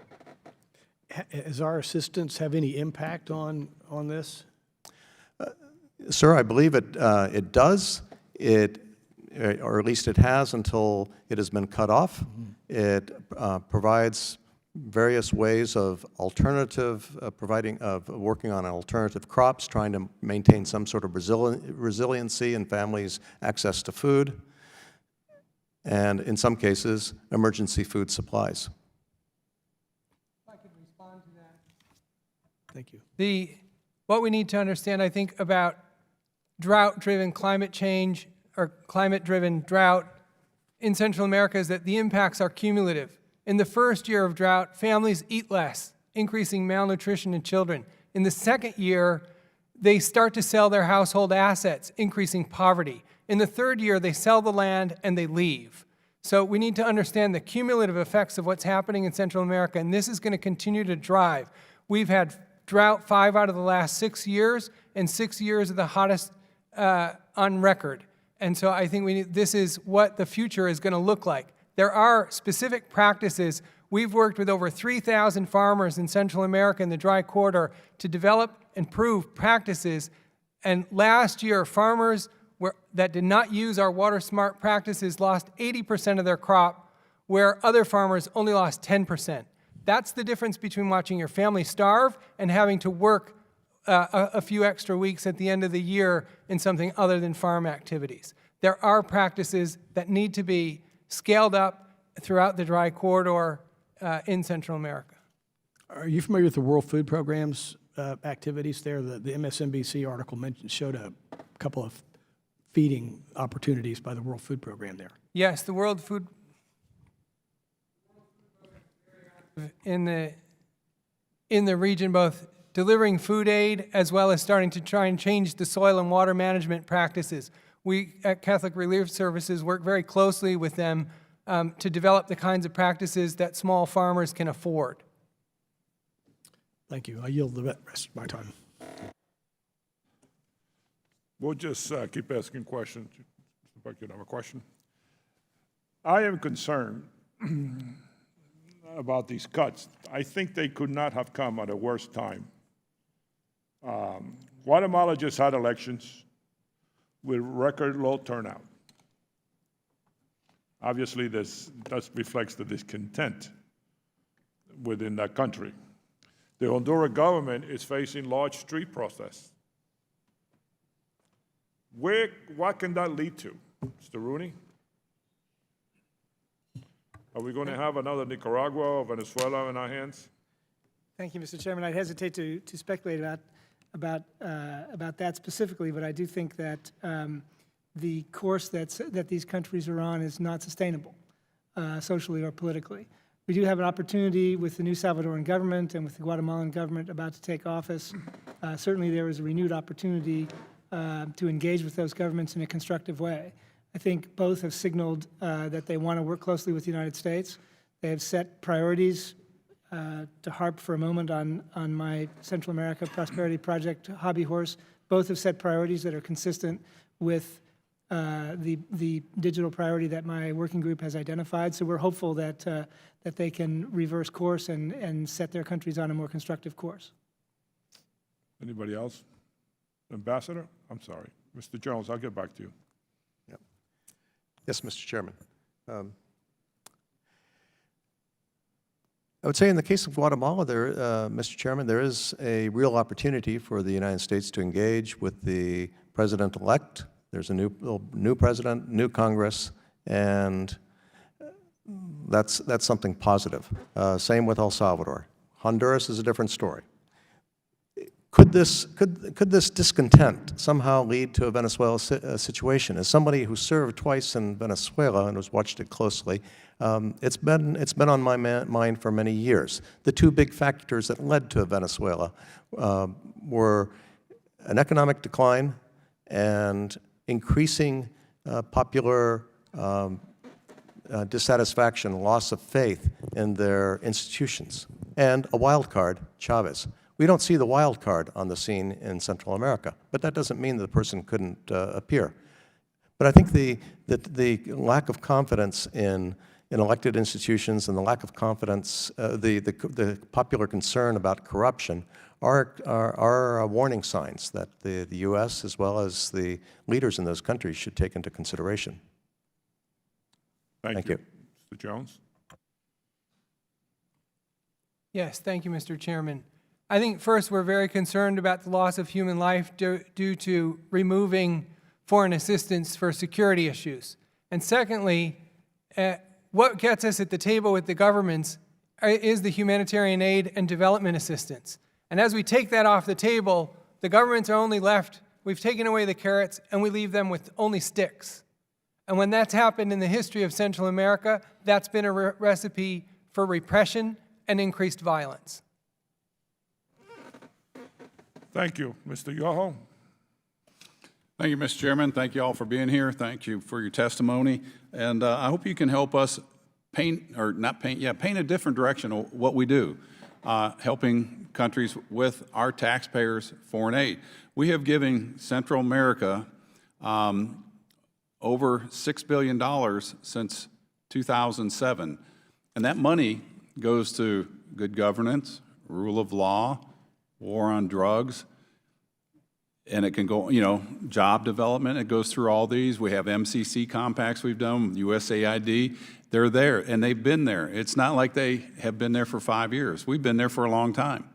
Does our assistance have any impact on this? Sir, I believe it does. Or at least it has until it has been cut off. It provides various ways of working on alternative crops, trying to maintain some sort of resiliency in families' access to food, and in some cases, emergency food supplies. If I could respond to that. Thank you. What we need to understand, I think, about drought-driven climate change or climate-driven drought in Central America is that the impacts are cumulative. In the first year of drought, families eat less, increasing malnutrition in children. In the second year, they start to sell their household assets, increasing poverty. In the third year, they sell the land and they leave. So we need to understand the cumulative effects of what's happening in Central America, and this is going to continue to drive. We've had drought 5 out of the last 6 years, and 6 years of the hottest on record. And so I think this is what the future is going to look like. There are specific practices. We've worked with over 3,000 farmers in Central America in the dry corridor to develop and prove practices. And last year, farmers that did not use our water smart practices lost 80% of their crop, where other farmers only lost 10%. That's the difference between watching your family starve and having to work a few extra weeks at the end of the year in something other than farm activities. There are practices that need to be scaled up throughout the dry corridor in Central America. Are you familiar with the World Food Program's activities there? The MSNBC article showed a couple of feeding opportunities by the World Food Program there. Yes, the World Food in the region, both delivering food aid as well as starting to try and change the soil and water management practices. We at Catholic Relief Services work very closely with them to develop the kinds of practices that small farmers can afford. Thank you. I yield the rest of my time. We'll just keep asking questions. If I could have a question. I am concerned about these cuts. I think they could not have come at a worse time. Guatemala just had elections with record low turnout. Obviously, that reflects the discontent within that country. The Honduras government is facing large street protests. What can that lead to, Mr. Rooney? Are we going to have another Nicaragua or Venezuela in our hands? Thank you, Mr. Chairman. I'd hesitate to speculate about that specifically, but I do think that the course that these countries are on is not sustainable, socially or politically. We do have an opportunity with the new Salvadoran government and with the Guatemalan government about to take office. Certainly there is a renewed opportunity to engage with those governments in a constructive way. I think both have signaled that they want to work closely with the United States. They have set priorities. To harp for a moment on my Central America Prosperity Project hobby horse, both have set priorities that are consistent with the digital priority that my working group has identified. So we're hopeful that they can reverse course and set their countries on a more constructive course. Anybody else? Ambassador? I'm sorry. Mr. Jones, I'll get back to you. Yep. Yes, Mr. Chairman. I would say in the case of Guatemala, Mr. Chairman, there is a real opportunity for the United States to engage with the president-elect. There's a new president, new Congress, and that's something positive. Same with El Salvador. Honduras is a different story. Could this discontent somehow lead to a Venezuela situation? As somebody who served twice in Venezuela and has watched it closely, it's been on my mind for many years. The two big factors that led to Venezuela were an economic decline and increasing popular dissatisfaction, loss of faith in their institutions, and a wild card, Chavez. We don't see the wild card on the scene in Central America, but that doesn't mean that the person couldn't appear. But I think the lack of confidence in elected institutions and the lack of confidence, the popular concern about corruption are warning signs that the U.S. as well as the leaders in those countries should take into consideration. Thank you. Mr. Jones? Yes, thank you, Mr. Chairman. I think first we're very concerned about the loss of human life due to removing foreign assistance for security issues. And secondly, what gets us at the table with the governments is the humanitarian aid and development assistance. And as we take that off the table, the governments are only left, we've taken away the carrots and we leave them with only sticks. And when that's happened in the history of Central America, that's been a recipe for repression and increased violence. Thank you. Mr. Yoho? Thank you, Mr. Chairman. Thank you all for being here. Thank you for your testimony. And I hope you can help us paint a different direction of what we do, helping countries with our taxpayers' foreign aid. We have given Central America over $6 billion since 2007. And that money goes to good governance, rule of law, war on drugs, and it can go, job development. It goes through all these. We have MCC compacts we've done, USAID. They're there, and they've been there. It's not like they have been there for 5 years. We've been there for a long time.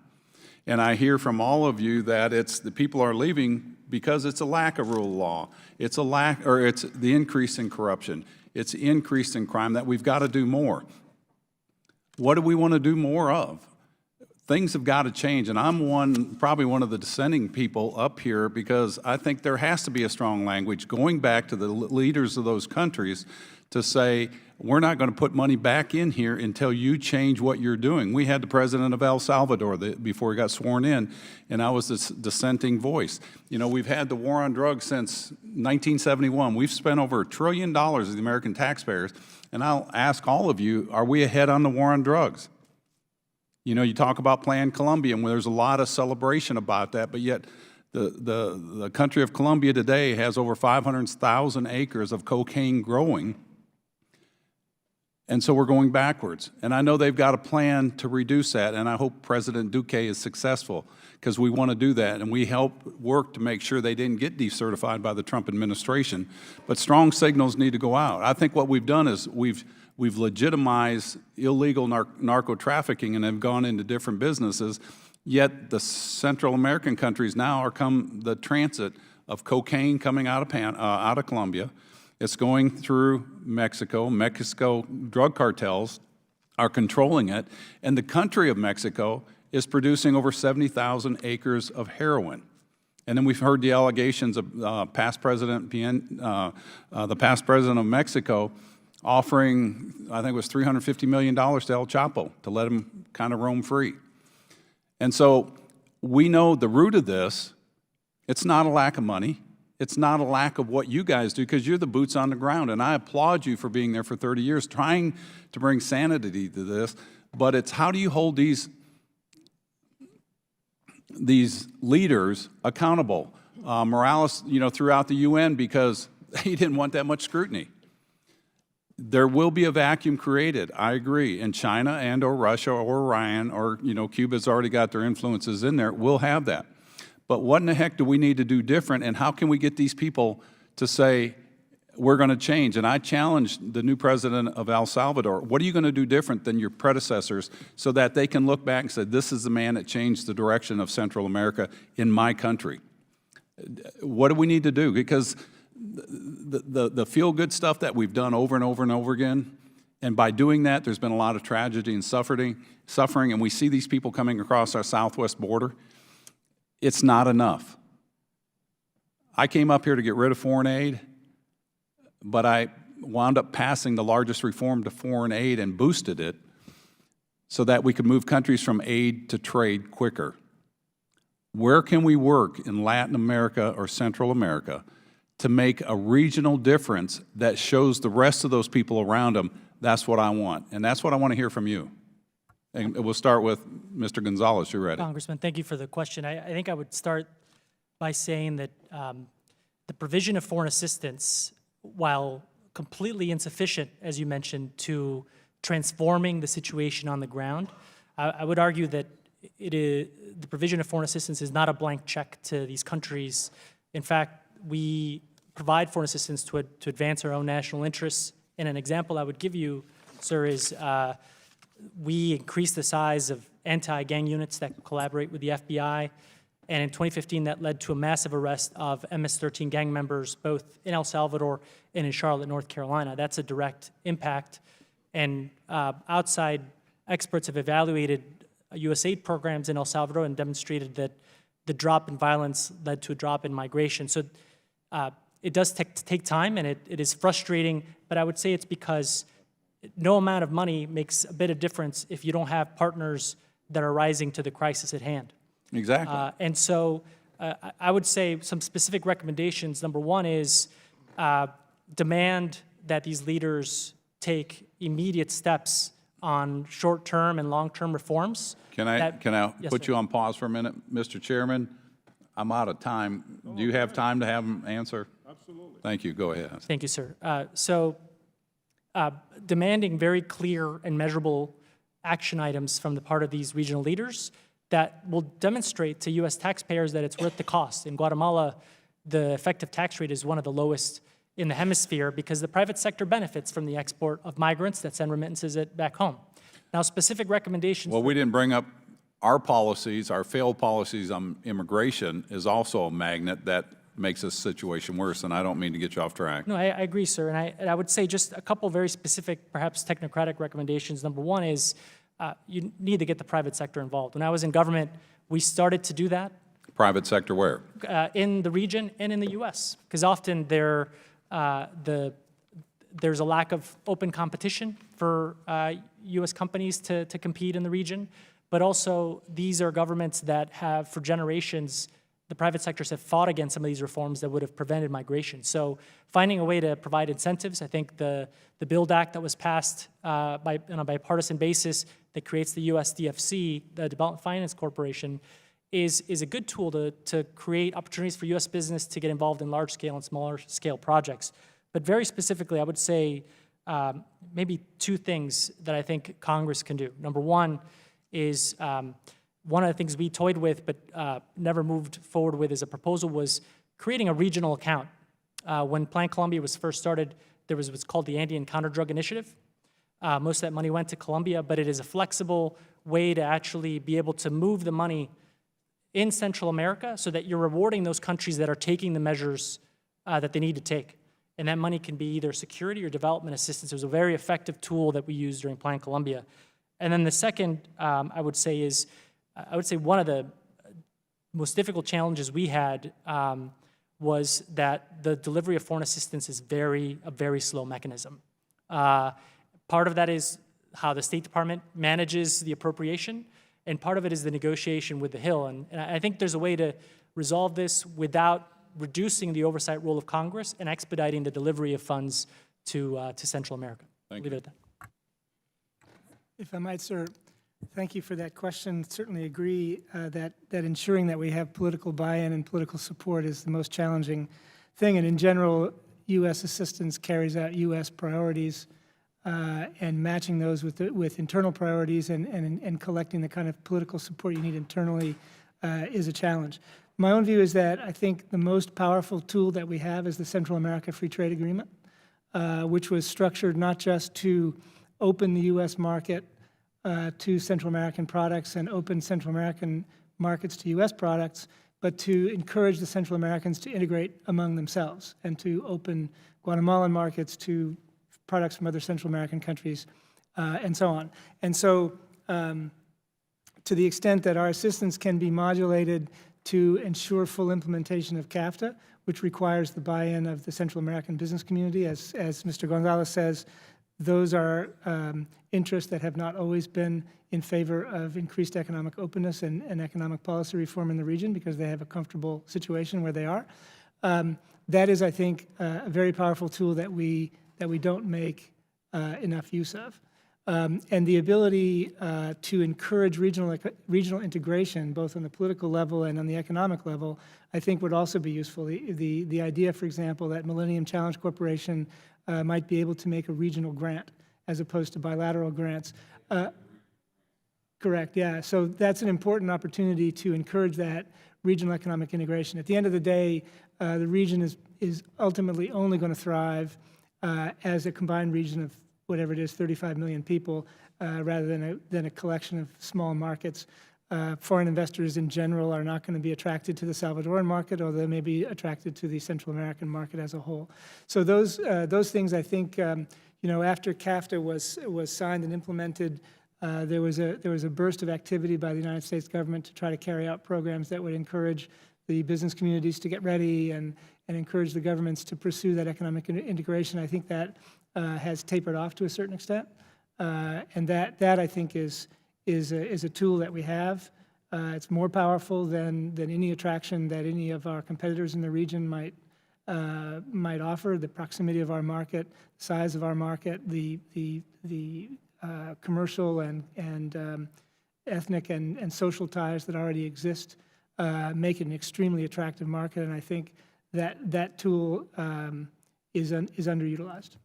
And I hear from all of you that the people are leaving because it's a lack of rule of law. It's the increase in corruption. It's increased in crime, that we've got to do more. What do we want to do more of? Things have got to change, and I'm probably one of the dissenting people up here, because I think there has to be a strong language going back to the leaders of those countries to say, we're not going to put money back in here until you change what you're doing. We had the president of El Salvador before he got sworn in, and I was this dissenting voice. You know, we've had the war on drugs since 1971. We've spent over $1 trillion of the American taxpayers, and I'll ask all of you, are we ahead on the war on drugs? You know, you talk about Plan Colombia, and there's a lot of celebration about that, but yet the country of Colombia today has over 500,000 acres of cocaine growing. And so we're going backwards. And I know they've got a plan to reduce that, and I hope President Duque is successful, because we want to do that, and we help work to make sure they didn't get decertified by the Trump administration. But strong signals need to go out. I think what we've done is we've legitimized illegal narco trafficking and have gone into different businesses, yet the Central American countries now are the transit of cocaine coming out of Colombia. It's going through Mexico. Mexico drug cartels are controlling it, and the country of Mexico is producing over 70,000 acres of heroin. And then we've heard the allegations of the past president of Mexico offering, I think it was $350 million to El Chapo to let him kind of roam free. And so we know the root of this. It's not a lack of money. It's not a lack of what you guys do, because you're the boots on the ground, and I applaud you for being there for 30 years, trying to bring sanity to this. But it's how do you hold these leaders accountable? Morales, you know, throughout the UN, because he didn't want that much scrutiny. There will be a vacuum created, I agree, and China and or Russia or Iran or, you know, Cuba's already got their influences in there. We'll have that. But what in the heck do we need to do different, and how can we get these people to say, we're going to change? And I challenged the new president of El Salvador, what are you going to do different than your predecessors so that they can look back and say, this is the man that changed the direction of Central America in my country? What do we need to do? Because the feel-good stuff that we've done over and over and over again, and by doing that, there's been a lot of tragedy and suffering, and we see these people coming across our southwest border. It's not enough. I came up here to get rid of foreign aid, but I wound up passing the largest reform to foreign aid and boosted it so that we could move countries from aid to trade quicker. Where can we work in Latin America or Central America to make a regional difference that shows the rest of those people around them? That's what I want, and that's what I want to hear from you. And we'll start with Mr. Gonzalez. You're ready. Congressman, thank you for the question. I think I would start by saying that the provision of foreign assistance, while completely insufficient, as you mentioned, to transforming the situation on the ground, I would argue that the provision of foreign assistance is not a blank check to these countries. In fact, we provide foreign assistance to advance our own national interests. And an example I would give you, sir, is we increased the size of anti-gang units that collaborate with the FBI. And in 2015, that led to a massive arrest of MS-13 gang members, both in El Salvador and in Charlotte, North Carolina. That's a direct impact. And outside experts have evaluated U.S. aid programs in El Salvador and demonstrated that the drop in violence led to a drop in migration. So it does take time, and it is frustrating, but I would say it's because no amount of money makes a bit of difference if you don't have partners that are rising to the crisis at hand. Exactly. And so I would say some specific recommendations. Number one is demand that these leaders take immediate steps on short-term and long-term reforms. Can I Yes, put sir. you on pause for a minute, Mr. Chairman? I'm out of time. Do you have time to have him answer? Absolutely. Thank you. Go ahead. Thank you, sir. Demanding very clear and measurable action items from the part of these regional leaders that will demonstrate to U.S. taxpayers that it's worth the cost. In Guatemala, the effective tax rate is one of the lowest in the hemisphere because the private sector benefits from the export of migrants that send remittances back home. Now, specific recommendations. Well, we didn't bring up our policies, our failed policies on immigration is also a magnet that makes this situation worse, and I don't mean to get you off track. No, I agree, sir. And I would say just a couple very specific, perhaps technocratic recommendations. Number one is you need to get the private sector involved. When I was in government, we started to do that Private sector where? in the region and in the U.S. because often there's a lack of open competition for U.S. companies to compete in the region. But also, these are governments that have, for generations, the private sectors have fought against some of these reforms that would have prevented migration. So finding a way to provide incentives, I think the BUILD Act that was passed on a bipartisan basis that creates the USDFC, the Development Finance Corporation, is a good tool to create opportunities for U.S. business to get involved in large-scale and smaller-scale projects. But very specifically, I would say maybe two things that I think Congress can do. Number one is one of the things we toyed with but never moved forward with as a proposal was creating a regional account. When Plan Colombia was first started, there was what's called the Andean Counter-Drug Initiative. Most of that money went to Colombia, but it is a flexible way to actually be able to move the money in Central America so that you're rewarding those countries that are taking the measures that they need to take. And that money can be either security or development assistance. It was a very effective tool that we used during Plan Colombia. And then the second, I would say one of the most difficult challenges we had was that the delivery of foreign assistance is a very slow mechanism. Part of that is how the State Department manages the appropriation, and part of it is the negotiation with the Hill. And I think there's a way to resolve this without reducing the oversight role of Congress and expediting the delivery of funds to Central America. Thank Leave you. it at that. If I might, sir, thank you for that question. Certainly agree that ensuring that we have political buy-in and political support is the most challenging thing. And in general, U.S. assistance carries out U.S. priorities, and matching those with internal priorities and collecting the kind of political support you need internally is a challenge. My own view is that I think the most powerful tool that we have is the Central America Free Trade Agreement, which was structured not just to open the U.S. market to Central American products and open Central American markets to U.S. products, but to encourage the Central Americans to integrate among themselves and to open Guatemalan markets to products from other Central American countries, and so on. And so to the extent that our assistance can be modulated to ensure full implementation of CAFTA, which requires the buy-in of the Central American business community, as Mr. Gonzalez says, those are interests that have not always been in favor of increased economic openness and economic policy reform in the region because they have a comfortable situation where they are. That is, I think, a very powerful tool that we don't make enough use of. And the ability to encourage regional integration, both on the political level and on the economic level, I think would also be useful. The idea, for example, that Millennium Challenge Corporation might be able to make a regional grant as opposed to bilateral grants. Correct, yeah. So that's an important opportunity to encourage that regional economic integration. At the end of the day, the region is ultimately only going to thrive as a combined region of whatever it is, 35 million people, rather than a collection of small markets. Foreign investors in general are not going to be attracted to the Salvadoran market, or they may be attracted to the Central American market as a whole. So those things, I think, after CAFTA was signed and implemented, there was a burst of activity by the United States government to try to carry out programs that would encourage the business communities to get ready and encourage the governments to pursue that economic integration. I think that has tapered off to a certain extent, and that I think is a tool that we have. It's more powerful than any attraction that any of our competitors in the region might offer. The proximity of our market, the size of our market, the commercial and ethnic and social ties that already exist make it an extremely attractive market, and I think that tool is underutilized.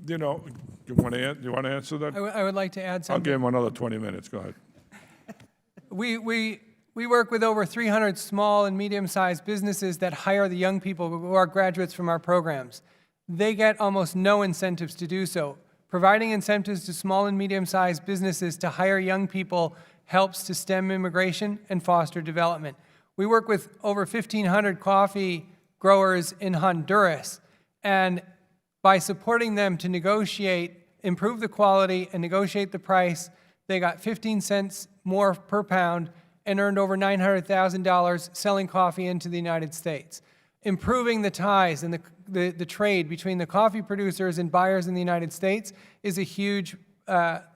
You want to answer that? I would like to add I'll something. give him another 20 minutes. Go ahead. We work with over 300 small and medium-sized businesses that hire the young people who are graduates from our programs. They get almost no incentives to do so. Providing incentives to small and medium-sized businesses to hire young people helps to stem immigration and foster development. We work with over 1,500 coffee growers in Honduras, and by supporting them to negotiate, improve the quality, and negotiate the price, they got 15 cents more per pound and earned over $900,000 selling coffee into the United States. Improving the ties and the trade between the coffee producers and buyers in the United States is a huge,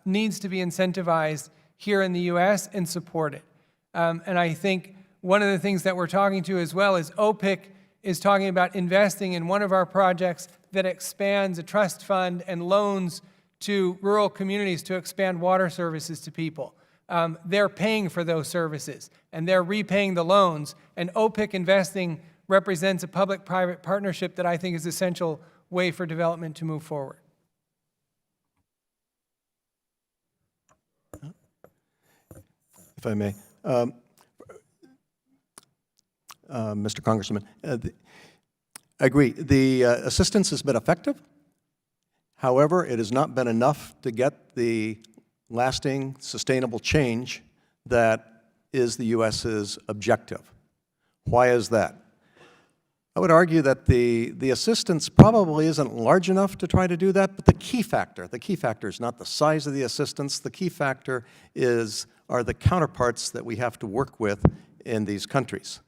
needs to be incentivized here in the U.S. and supported. And I think one of the things that we're talking to as well is OPIC is talking about investing in one of our projects that expands a trust fund and loans to rural communities to expand water services to people. They're paying for those services, and they're repaying the loans, and OPIC investing represents a public-private partnership that I think is an essential way for development to move forward. If I may. Mr. Congressman, I agree. The assistance has been effective. However, it has not been enough to get the lasting, sustainable change that is the U.S.'s objective. Why is that? I would argue that the assistance probably isn't large enough to try to do that, but the key factor is not the size of the assistance. The key factor are the counterparts that we have to work with in these countries.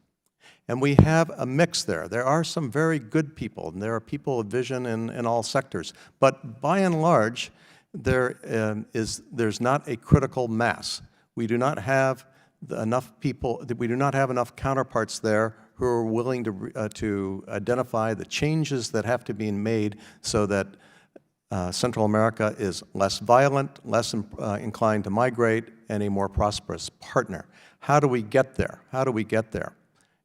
And we have a mix there. There are some very good people, and there are people of vision in all sectors. But by and large, there's not a critical mass. We do not have enough people, we do not have enough counterparts there who are willing to identify the changes that have to be made so that Central America is less violent, less inclined to migrate, and a more prosperous partner. How do we get there? How do we get there?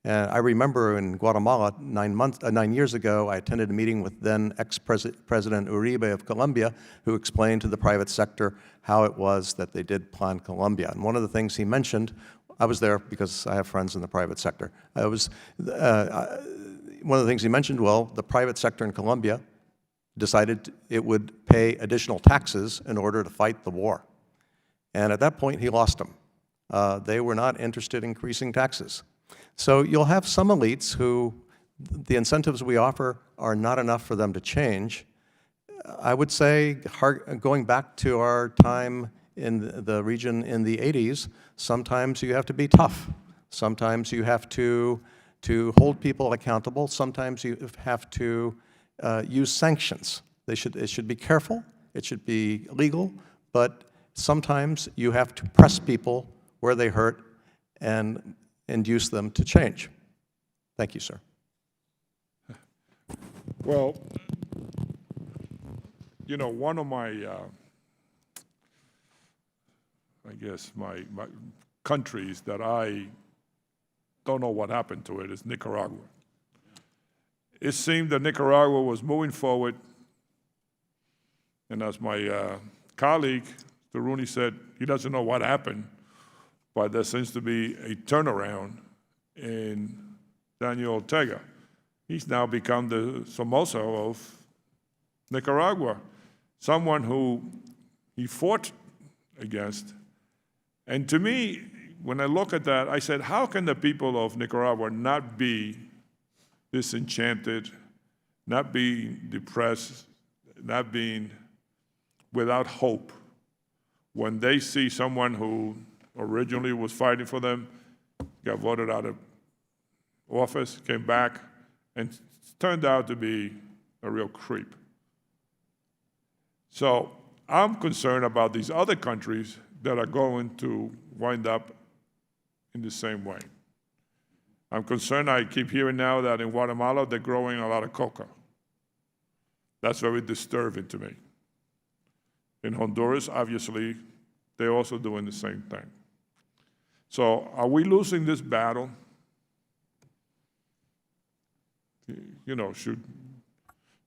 I remember in Guatemala 9 years ago, I attended a meeting with then ex-President Uribe of Colombia, who explained to the private sector how it was that they did Plan Colombia. And one of the things he mentioned, I was there because I have friends in the private sector. One of the things he mentioned, well, the private sector in Colombia decided it would pay additional taxes in order to fight the war. And at that point, he lost them. They were not interested in increasing taxes. So you'll have some elites who the incentives we offer are not enough for them to change. I would say, going back to our time in the region in the 80s, sometimes you have to be tough. Sometimes you have to hold people accountable. Sometimes you have to use sanctions. It should be careful. It should be legal. But sometimes you have to press people where they hurt and induce them to change. Thank you, sir. Well, you know, one of my, I guess, my countries that I don't know what happened to it is Nicaragua. It seemed that Nicaragua was moving forward, and as my colleague, Mr. Rooney, said, he doesn't know what happened, but there seems to be a turnaround in Daniel Ortega. He's now become the Somoza of Nicaragua, someone who he fought against. And to me, when I look at that, I said, how can the people of Nicaragua not be disenchanted, not being depressed, not being without hope when they see someone who originally was fighting for them, got voted out of office, came back, and turned out to be a real creep. So I'm concerned about these other countries that are going to wind up in the same way. I'm concerned, I keep hearing now that in Guatemala they're growing a lot of coca. That's very disturbing to me. In Honduras, obviously, they're also doing the same thing. So are we losing this battle? You know,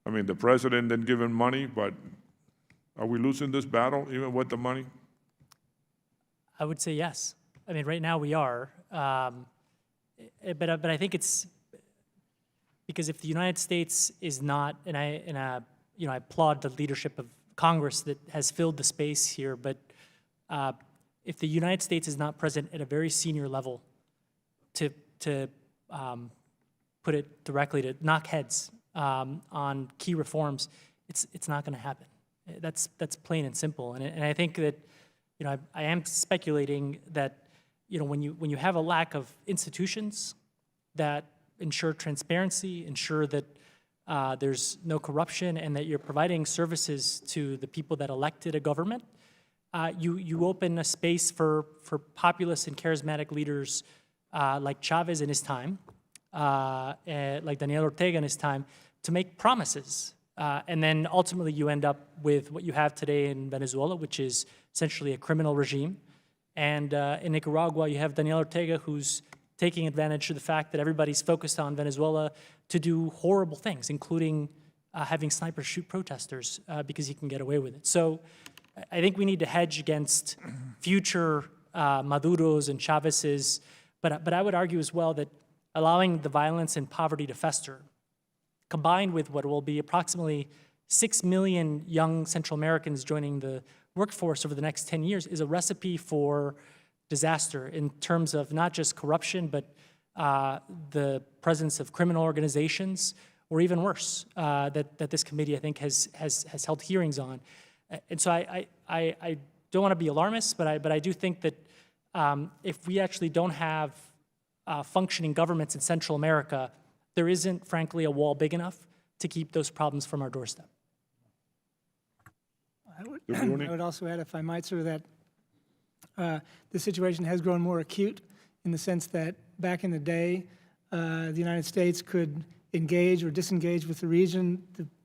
the president didn't give him money, but are we losing this battle even with the money? I would say yes. I mean, right now we are. But I think it's because if the United States is not, and I applaud the leadership of Congress that has filled the space here, but if the United States is not present at a very senior level to to put it directly, to knock heads on key reforms, it's not going to happen. That's plain and simple. And I think that, you know, I am speculating that, you know, when you have a lack of institutions that ensure transparency, ensure that there's no corruption, and that you're providing services to the people that elected a government, you open a space for populist and charismatic leaders like Chavez in his time, like Daniel Ortega in his time, to make promises. And then ultimately you end up with what you have today in Venezuela, which is essentially a criminal regime. And in Nicaragua, you have Daniel Ortega, who's taking advantage of the fact that everybody's focused on Venezuela to do horrible things, including having snipers shoot protesters because he can get away with it. So I think we need to hedge against future Maduros and Chavez's, but I would argue as well that allowing the violence and poverty to fester, combined with what will be approximately 6 million young Central Americans joining the workforce over the next 10 years, is a recipe for disaster in terms of not just corruption, but the presence of criminal organizations, or even worse, that this committee, I think, has held hearings on. And so I don't want to be alarmist, but I do think that if we actually don't have functioning governments in Central America, there isn't, frankly, a wall big enough to keep those problems from our doorstep. I would also add, if I might, sir, that the situation has grown more acute in the sense that back in the day, the United States could engage or disengage with the region.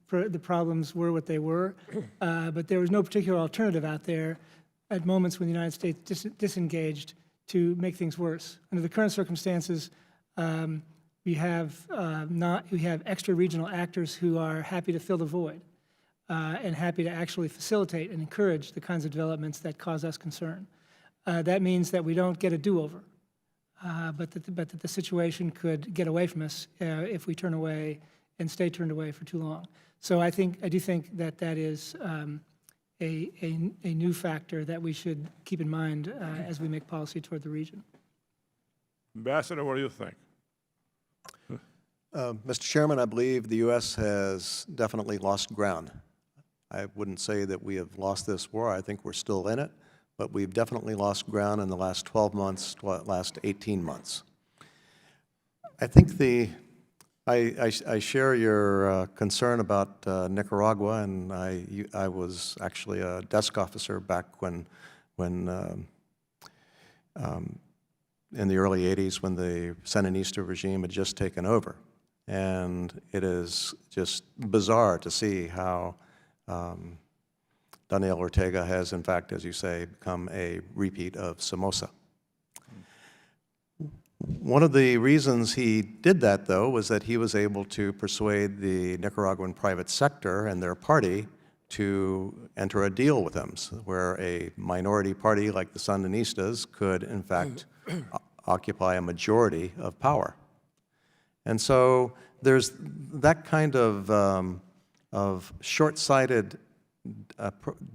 The problems were what they were, but there was no particular alternative out there at moments when the United States disengaged to make things worse. Under the current circumstances, we have extra regional actors who are happy to fill the void and happy to actually facilitate and encourage the kinds of developments that cause us concern. That means that we don't get a do-over, but that the situation could get away from us if we turn away and stay turned away for too long. So I do think that is a new factor that we should keep in mind as we make policy toward the region. Ambassador, what do you think? Mr. Chairman, I believe the U.S. has definitely lost ground. I wouldn't say that we have lost this war. I think we're still in it, but we've definitely lost ground in the last 12 months, last 18 months. I think I share your concern about Nicaragua, and I was actually a desk officer back when in the early 80s, when the Sandinista regime had just taken over. And it is just bizarre to see how Daniel Ortega has, in fact, as you say, become a repeat of Somoza. One of the reasons he did that, though, was that he was able to persuade the Nicaraguan private sector and their party to enter a deal with him, where a minority party like the Sandinistas could, in fact, occupy a majority of power. And so there's that kind of short-sighted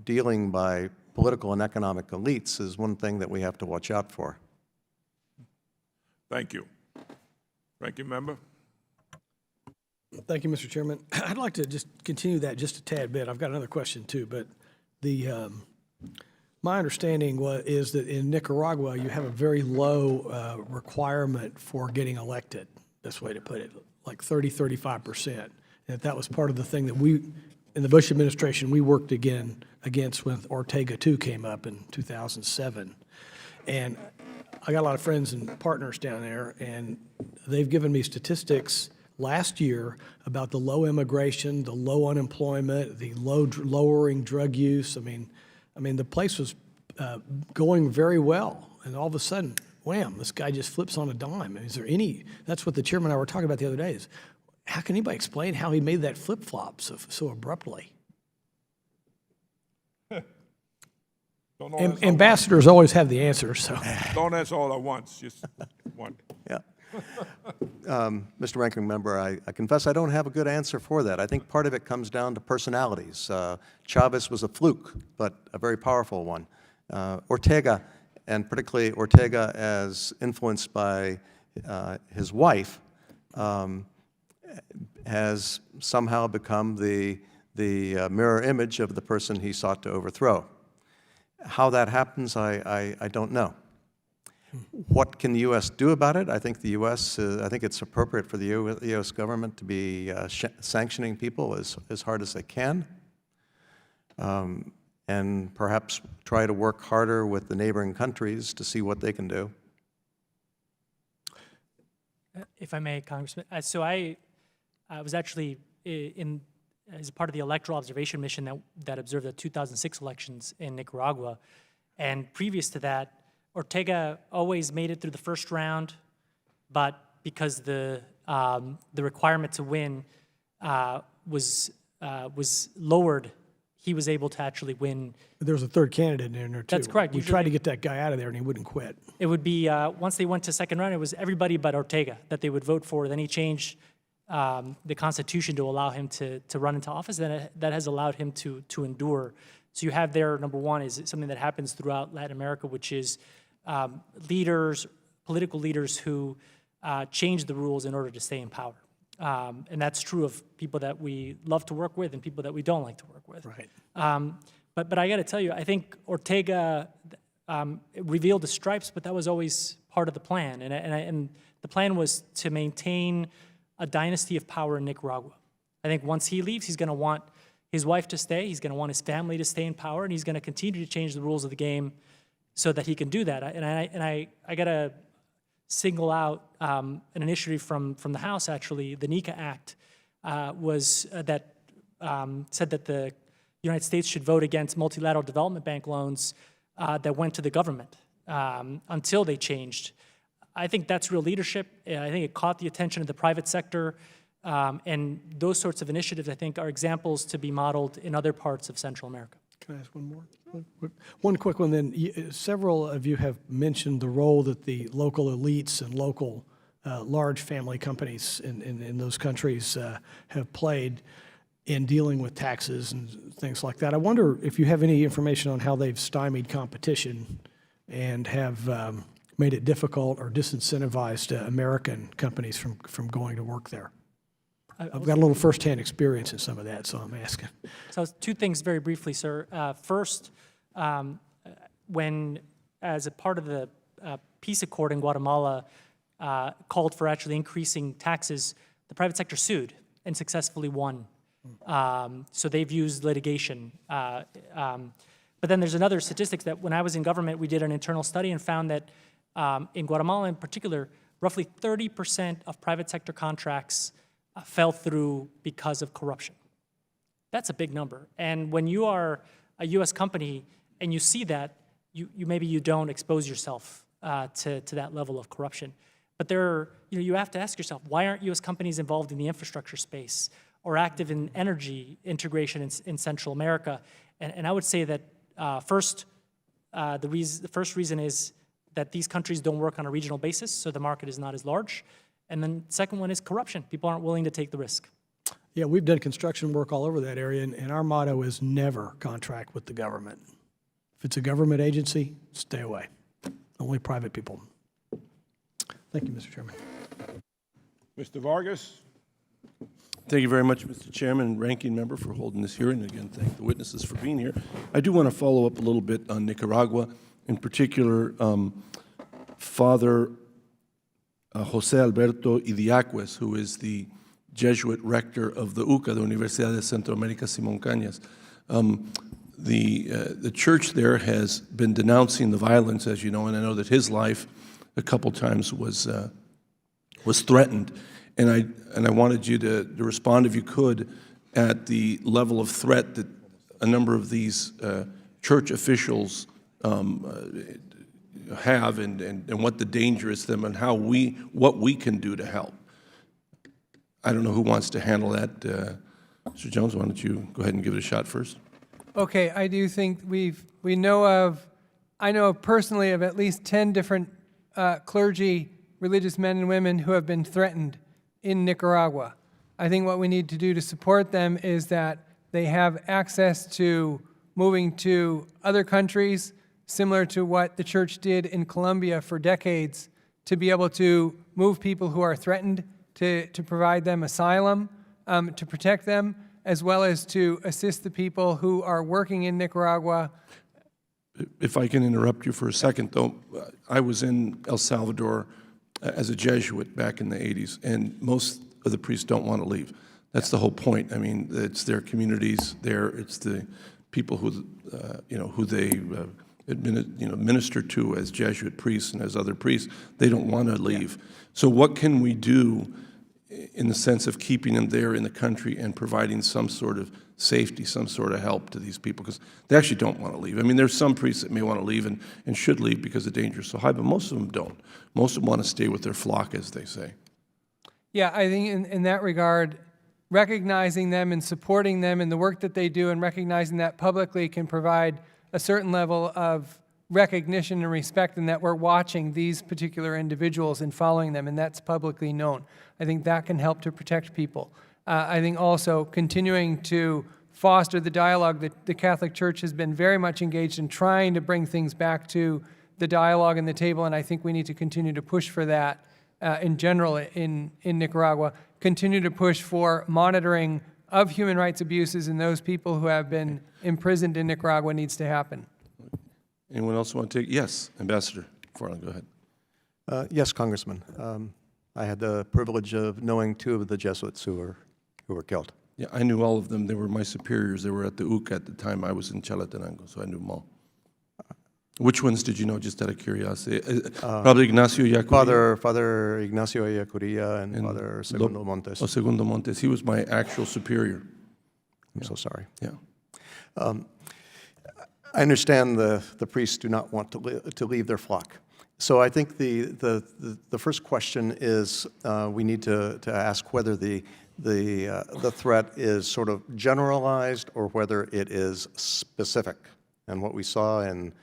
dealing by political and economic elites is one thing that we have to watch out for. Thank you. Ranking member? Thank you, Mr. Chairman. I'd like to just continue that just a tad bit. I've got another question too, but my understanding is that in Nicaragua you have a very low requirement for getting elected. That's the way to put it, like 30–35%. And that was part of the thing that we, in the Bush administration, we worked against when Ortega II came up in 2007. And I got a lot of friends and partners down there, and they've given me statistics last year about the low immigration, the low unemployment, the lowering drug use. I mean, the place was going very well, and all of a sudden, wham! This guy just flips on a dime. Is there any? That's what the chairman and I were talking about the other day. Is how can anybody explain how he made that flip flop so abruptly? Ambassadors always have the answers. So Don't answer all at once, just one. Yeah. Mr. Ranking Member, I confess I don't have a good answer for that. I think part of it comes down to personalities. Chavez was a fluke, but a very powerful one. Ortega, and particularly Ortega as influenced by his wife has somehow become the mirror image of the person he sought to overthrow. How that happens, I don't know. What can the U.S. do about it? I think the U.S. I think it's appropriate for the U.S. government to be sanctioning people as hard as they can, and perhaps try to work harder with the neighboring countries to see what they can do. If I may, Congressman, so I was actually as part of the electoral observation mission that observed the 2006 elections in Nicaragua, and previous to that, Ortega always made it through the first round, but because the requirement to win was lowered, he was able to actually win. There was a third candidate in there, too. That's correct. We tried to get that guy out of there, and he wouldn't quit. It would be, once they went to second round, it was everybody but Ortega that they would vote for. Then he changed the Constitution to allow him to run into office, and that has allowed him to endure. So you have there, number one, is something that happens throughout Latin America, which is political leaders who change the rules in order to stay in power. And that's true of people that we love to work with and people that we don't like to work with. Right. But I got to tell you, I think Ortega revealed the stripes, but that was always part of the plan. And the plan was to maintain a dynasty of power in Nicaragua. I think once he leaves, he's going to want his wife to stay, he's going to want his family to stay in power, and he's going to continue to change the rules of the game so that he can do that. And I got to single out an initiative from the House, actually. The NICA Act was that said that the United States should vote against multilateral development bank loans that went to the government until they changed. I think that's real leadership. I think it caught the attention of the private sector. And those sorts of initiatives, I think, are examples to be modeled in other parts of Central America. Can I ask one more? One quick one then. Several of you have mentioned the role that the local elites and local large family companies in those countries have played in dealing with taxes and things like that. I wonder if you have any information on how they've stymied competition and have made it difficult or disincentivized American companies from going to work there. I've got a little firsthand experience in some of that, so I'm asking. So two things very briefly, sir. First, when, as a part of the peace accord in Guatemala, called for actually increasing taxes, the private sector sued and successfully won. So they've used litigation. But then there's another statistic that when I was in government, we did an internal study and found that in Guatemala in particular, roughly 30% of private sector contracts fell through because of corruption. That's a big number. And when you are a U.S. company and you see that, maybe you don't expose yourself to that level of corruption. But you have to ask yourself, why aren't U.S. companies involved in the infrastructure space or active in energy integration in Central America? And I would say that first, the first reason is that these countries don't work on a regional basis, so the market is not as large. And then the second one is corruption. People aren't willing to take the risk. Yeah, we've done construction work all over that area, and our motto is never contract with the government. If it's a government agency, stay away. Only private people. Thank you, Mr. Chairman. Mr. Vargas? Thank you very much, Mr. Chairman and Ranking Member, for holding this hearing. Again, thank the witnesses for being here. I do want to follow up a little bit on Nicaragua, in particular, Father Jose Alberto Idiaquez, who is the Jesuit rector of the UCA, the Universidad de Centroamérica Simón Cañas. The church there has been denouncing the violence, as you know, and I know that his life a couple times was threatened. And I wanted you to respond, if you could, at the level of threat that a number of these church officials have, and what the danger is to them, and what we can do to help. I don't know who wants to handle that. Mr. Jones, why don't you go ahead and give it a shot first? Okay, I do think I know personally of at least 10 different clergy, religious men and women who have been threatened in Nicaragua. I think what we need to do to support them is that they have access to moving to other countries, similar to what the church did in Colombia for decades, to be able to move people who are threatened, to provide them asylum, to protect them, as well as to assist the people who are working in Nicaragua. If I can interrupt you for a second, though, I was in El Salvador as a Jesuit back in the 80s, and most of the priests don't want to leave. That's the whole point. I mean, it's their communities there, it's the people who, who they minister to as Jesuit priests and as other priests. They don't want to leave. So what can we do in the sense of keeping them there in the country and providing some sort of safety, some sort of help to these people? Because they actually don't want to leave. I mean, there's some priests that may want to leave and should leave because the danger is so high, but most of them don't. Most of them want to stay with their flock, as they say. Yeah, I think in that regard, recognizing them and supporting them in the work that they do and recognizing that publicly can provide a certain level of recognition and respect, and that we're watching these particular individuals and following them, and that's publicly known. I think that can help to protect people. I think also continuing to foster the dialogue that the Catholic Church has been very much engaged in trying to bring things back to the dialogue and the table, and I think we need to continue to push for that in general in Nicaragua. Continue to push for monitoring of human rights abuses and those people who have been imprisoned in Nicaragua needs to happen. Anyone else want to take? Yes, Ambassador Farland, go ahead. Yes, Congressman. I had the privilege of knowing 2 of the Jesuits who were killed. Yeah, I knew all of them. They were my superiors. They were at the UCA at the time. I was in Chalatenango, so I knew them all. Which ones did you know, just out of curiosity? Probably Ignacio Yacuria. Father Ignacio Yacuria and Father Segundo Montes. Oh, Segundo Montes. He was my actual superior. I'm so sorry. Yeah. I understand the priests do not want to leave their flock. So I think the first question is we need to ask whether the threat is sort of generalized or whether it is specific. And what we saw in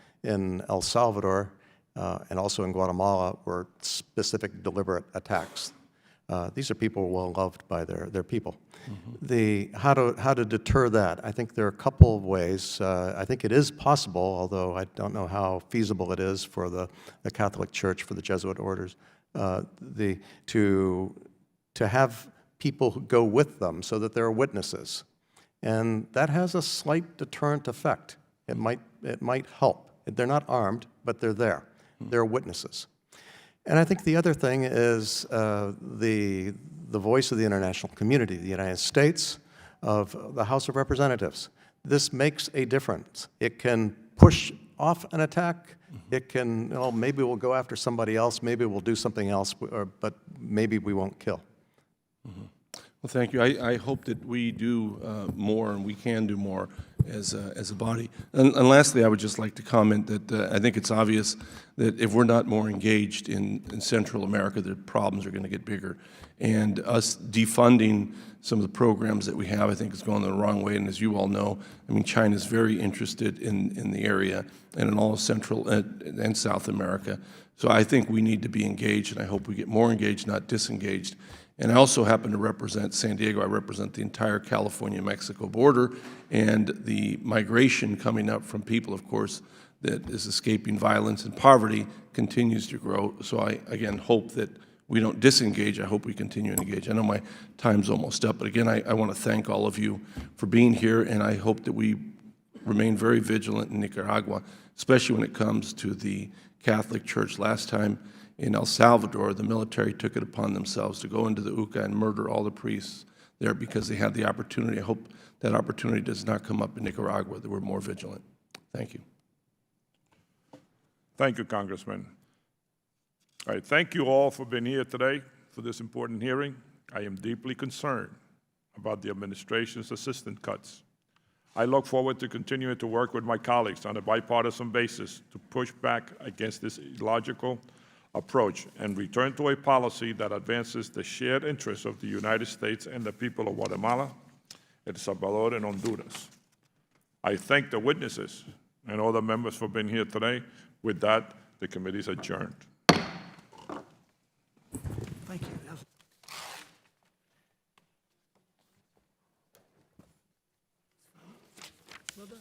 El Salvador and also in Guatemala were specific, deliberate attacks. These are people well loved by their people. Mm-hmm. How to deter that? I think there are a couple of ways. I think it is possible, although I don't know how feasible it is for the Catholic Church, for the Jesuit orders, to have people who go with them so that there are witnesses, and that has a slight deterrent effect. It might help. They're not armed, but they're there. They're witnesses. And I think the other thing is the voice of the international community, the United States, of the House of Representatives. This makes a difference. It can push off an attack. It can, maybe we'll go after somebody else, maybe we'll do something else, but maybe we won't kill. Mm-hmm. Well, thank you. I hope that we do more and we can do more as a body. And lastly, I would just like to comment that I think it's obvious that if we're not more engaged in Central America, the problems are going to get bigger. And us defunding some of the programs that we have, I think, is going the wrong way. And as you all know, I mean, China is very interested in the area and in all of Central and South America. So I think we need to be engaged, and I hope we get more engaged, not disengaged. And I also happen to represent San Diego. I represent the entire California-Mexico border, and the migration coming up from people, of course, that is escaping violence and poverty continues to grow. So I, again, hope that we don't disengage. I hope we continue to engage. I know my time's almost up, but again, I want to thank all of you for being here, and I hope that we remain very vigilant in Nicaragua, especially when it comes to the Catholic Church. Last time, in El Salvador, the military took it upon themselves to go into the UCA and murder all the priests there because they had the opportunity. I hope that opportunity does not come up in Nicaragua, that we're more vigilant. Thank you. Thank you, Congressman. All right, thank you all for being here today for this important hearing. I am deeply concerned about the administration's assistance cuts. I look forward to continuing to work with my colleagues on a bipartisan basis to push back against this illogical approach and return to a policy that advances the shared interests of the United States and the people of Guatemala, El Salvador, and Honduras. I thank the witnesses and all the members for being here today. With that, the committee is adjourned. Thank you. Well done.